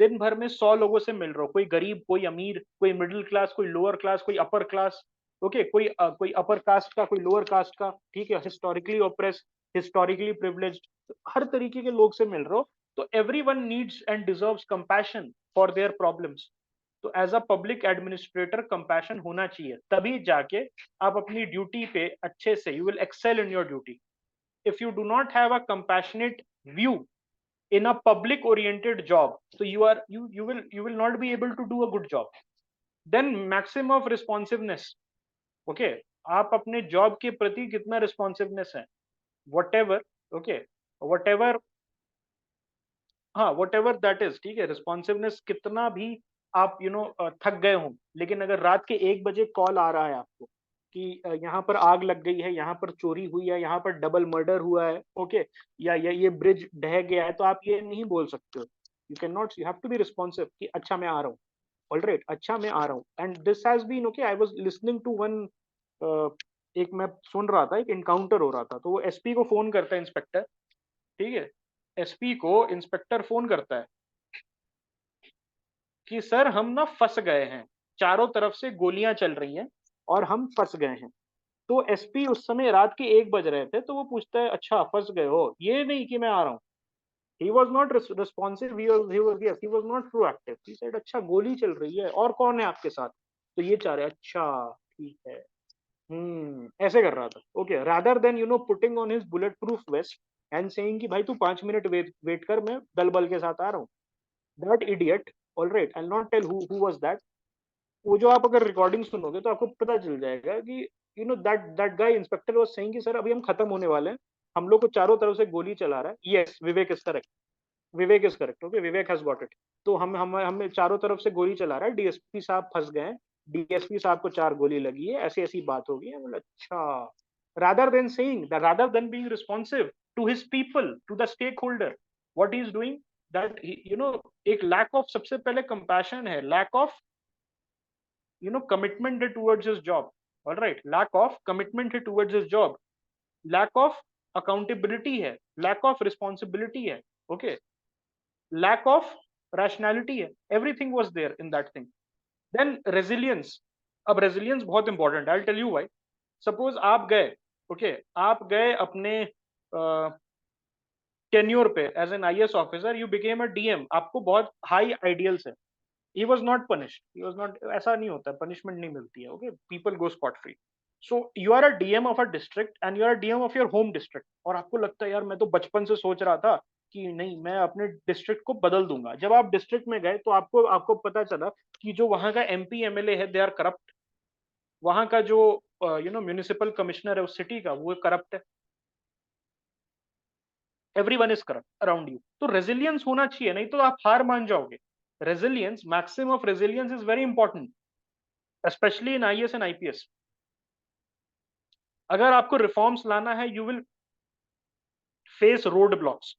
दिन भर में 100 लोगों से मिल रहे हो, कोई गरीब, कोई अमीर, कोई मिडिल क्लास, कोई लोअर क्लास, कोई अपर क्लास। ओके, कोई अपर कास्ट का, कोई लोअर कास्ट का, ठीक है, हिस्टोरिकली ओप्रेस, हिस्टोरिकली प्रिविलेज्ड, हर तरीके के लोग से मिल रहे हो। तो everyone needs and deserves compassion for their problems. तो as a public administrator compassion होना चाहिए, तभी जाके आप अपनी ड्यूटी पे अच्छे से, you will excel in your duty. If you do not have a compassionate view in a public oriented job, so you will not be able to do a good job। then maximum of responsiveness, okay, आप अपने job के प्रति कितना responsiveness है, whatever, okay, whatever, हाँ, whatever that is, ठीक है, responsiveness कितना भी आप थक गए हो, लेकिन अगर रात के 1 बजे कॉल आ रहा है आपको कि यहाँ पर आग लग गई है, यहाँ पर चोरी हुई है, यहाँ पर डबल मर्डर हुआ है, ओके, या ये ब्रिज ढह गया है, तो आप ये नहीं बोल सकते हो। You can not, you have to be responsive कि अच्छा मैं आ रहा हूँ, ऑलराइट, अच्छा मैं आ रहा हूँ। And this has been, okay, I was listening to one, एक मैं सुन रहा था, एक इनकाउंटर हो रहा था, तो वो एसपी को फोन करता है, इंस्पेक्टर, ठीक है, एसपी को इंस्पेक्टर फोन करता है कि सर हम ना फंस गए हैं, चारों तरफ से गोलियां चल रही हैं और हम फंस गए हैं। तो एसपी उस समय रात के 1 बज रहे थे, तो वो पूछता है अच्छा फंस गए हो, ये नहीं कि मैं आ रहा हूँ। He was not responsive, he was not proactive, he said अच्छा गोली चल रही है और कौन है आपके साथ, तो ये चाह रहे अच्छा ठीक है, ऐसे कर रहा था। Okay, rather than putting on his bullet proof waste and saying कि भाई तू 5 मिनट वेट वेट कर, मैं दल बल के साथ आ रहा हूँ। That idiot, alright, I not tell who was that. वो जो आप अगर रिकॉर्डिंग सुनोगे तो आपको पता चल जाएगा कि that that guy inspector was saying कि सर अभी हम खत्म होने वाले हैं, हम लोग को चारों तरफ से गोली चला रहा है। Yes, Vivek is correct, Vivek is correct, okay, Vivek has got it. तो हम हमें चारों तरफ से गोली चला रहा है, डीएसपी साहब फंस गए हैं, डीएसपी साहब को 4 गोली लगी है, ऐसी ऐसी बात होगी है। बोला अच्छा, rather than saying that, rather than being responsive to his people, to the stakeholder, what he is doing, that एक lack of, सबसे पहले compassion है, lack of commitment है towards his job, all right, lack of commitment है towards his job, lack of accountability है, lack of responsibility है, okay, lack of rationality है, everything was there in that thing. Then resilience, अब resilience बहुत important है, I'll tell you why. Suppose आप गए, okay, आप गए अपने टेन्योर पे as an IAS officer, you became a DM, आपको बहुत हाई आइडियल्स है। he was not punished, he was not, ऐसा नहीं होता, पनिशमेंट नहीं मिलती है, okay, people go spot free. So you are a DM of a district and you are DM of your home district, और आपको लगता है यार मैं तो बचपन से सोच रहा था कि नहीं मैं अपने डिस्ट्रिक्ट को बदल दूंगा। जब आप डिस्ट्रिक्ट में गए तो आपको आपको पता चला कि जो वहां का एमपी एमएलए है, दे आर करप्ट। वहां का जो म्यूनिसिपल कमिश्नर है उस सिटी का, वो करप्ट है। Everyone is corrupt around you. तो रेजिलियंस होना चाहिए, नहीं तो आप हार मान जाओगे। Resilience, maximum of resilience is very important, specially in IAS and IPS. अगर आपको रिफॉर्म्स लाना है, you will face road blocks.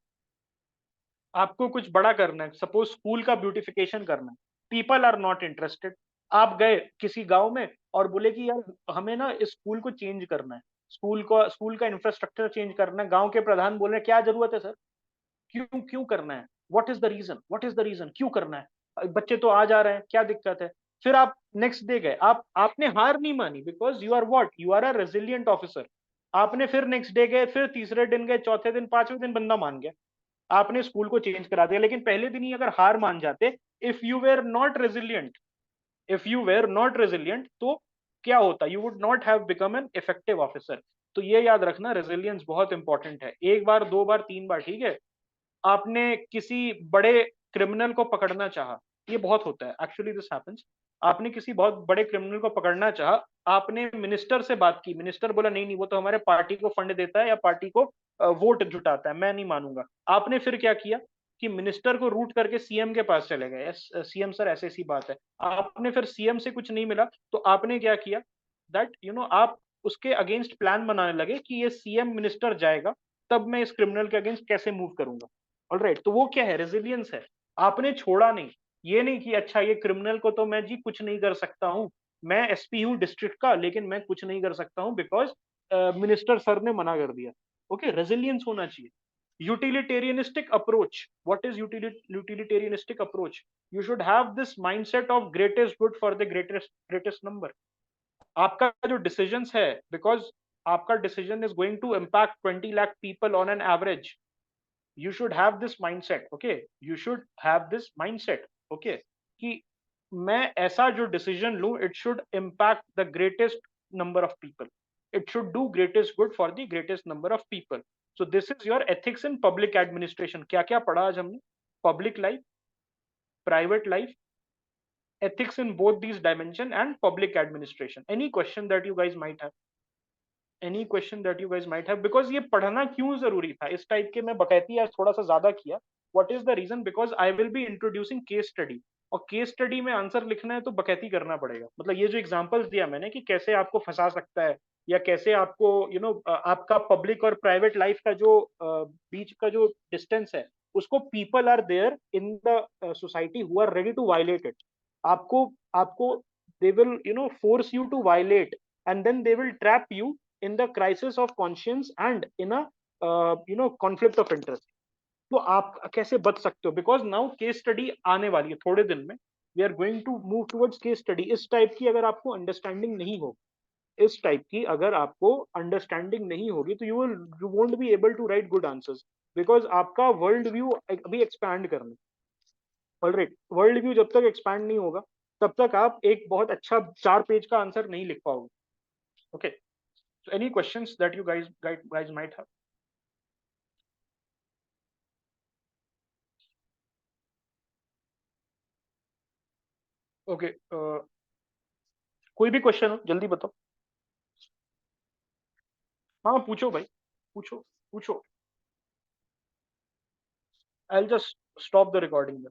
आपको कुछ बड़ा करना है, सपोज स्कूल का ब्यूटिफिकेशन करना है, पीपल आर नॉट इंटरेस्टेड। आप गए किसी गांव में और बोले कि यार हमें ना इस स्कूल को चेंज करना है, स्कूल का इंफ्रास्ट्रक्चर चेंज करना है। गांव के प्रधान बोल रहे हैं क्या जरूरत है सर, क्यों क्यों करना है, what is the reason, what is the reason, क्यों करना है, बच्चे तो आ जा रहे हैं, क्या दिक्कत है। फिर आप नेक्स्ट डे गए, आपने हार नहीं मानी, because you are what, you are a resilient officer. आपने फिर नेक्स्ट डे गए, फिर तीसरे दिन गए, चौथे दिन, पांचवें दिन बंदा मान गया, आपने स्कूल को चेंज करा दिया। लेकिन पहले दिन ही अगर हार मान जाते, if you were not resilient, if you were not resilient, तो क्या होता, you would not have become an effective officer. तो ये याद रखना, रेजिलियंस बहुत इंपॉर्टेंट है। एक बार, दो बार, तीन बार ठीक है, आपने किसी बड़े क्रिमिनल को पकड़ना चाहा, ये बहुत होता है एक्चुअली, दिस हैपेंस। आपने किसी बहुत बड़े क्रिमिनल को पकड़ना चाहा, आपने मिनिस्टर से बात की, मिनिस्टर बोला नहीं नहीं वो तो हमारे पार्टी को फंड देता है या पार्टी को वोट जुटाता है, मैं नहीं मानूंगा। आपने फिर क्या किया कि मिनिस्टर को रूट करके सीएम के पास चले गए, सीएम सर ऐसी ऐसी बात है। आपने फिर सीएम से कुछ नहीं मिला, तो आपने क्या किया, दैट आप उसके अगेंस्ट प्लान बनाने लगे कि ये सीएम मिनिस्टर जाएगा, तब मैं इस क्रिमिनल के अगेंस्ट कैसे मूव करूंगा। ऑलराइट, तो वो क्या है, रेजिलियंस है। आपने छोड़ा नहीं, ये नहीं कि अच्छा ये क्रिमिनल को तो मैं जी कुछ नहीं कर सकता हूँ, मैं एसपी हूँ डिस्ट्रिक्ट का, लेकिन मैं कुछ नहीं कर सकता हूँ बिकॉज मिनिस्टर सर ने मना कर दिया। ओके, रेजिलियंस होना चाहिए। Utilitarianistic approach, what is utilitarianistic approach, you should have this mindset of greatest good for the greatest greatest number. आपका जो डिसीजन है, बिकॉज आपका decision is going to impact 20 lakh people on an average, you should have this mindset, okay, you should have this mindset, okay, कि मैं ऐसा जो decision लूं, it should impact the greatest number of people, it should do greatest good for the greatest number of people. So this is your ethics in public administration। क्या क्या पढ़ा आज हमने, public life, private life, ethics in both these dimension and public administration। any question that you guys might have, any question that you guys might have, because ये पढ़ना क्यों जरूरी था, इस टाइप के मैं बकैती आज थोड़ा सा ज्यादा किया। What is the reason, because I will be introducing case study, और केस स्टडी में आंसर लिखना है तो बकैती करना पड़ेगा। मतलब ये जो एग्जांपल्स दिया मैंने कि कैसे आपको फंसा सकता है, या कैसे आपको आपका पब्लिक और प्राइवेट लाइफ का जो बीच का जो डिस्टेंस है, उसको people are there in the society who are ready to violate it. आपको आपको they will force you to violate, and then they will trap you in the crisis of conscience and in a conflict of interest। तो आप कैसे बच सकते हो, because now case study आने वाली है थोड़े दिन में, we are going to move towards case study. इस टाइप की अगर आपको अंडरस्टैंडिंग नहीं हो, इस टाइप की अगर आपको अंडरस्टैंडिंग नहीं होगी, तो you won't be able to write good answers, because आपका वर्ल्ड व्यू अभी एक्सपैंड करना। ऑलराइट, वर्ल्ड व्यू जब तक एक्सपैंड नहीं होगा, तब तक आप एक बहुत अच्छा 4 पेज का आंसर नहीं लिख पाओगे। Okay, so any questions that you guys might have? Okay, कोई भी क्वेश्चन हो जल्दी बताओ। हाँ पूछो भाई, पूछो पूछो। I just stop the recording.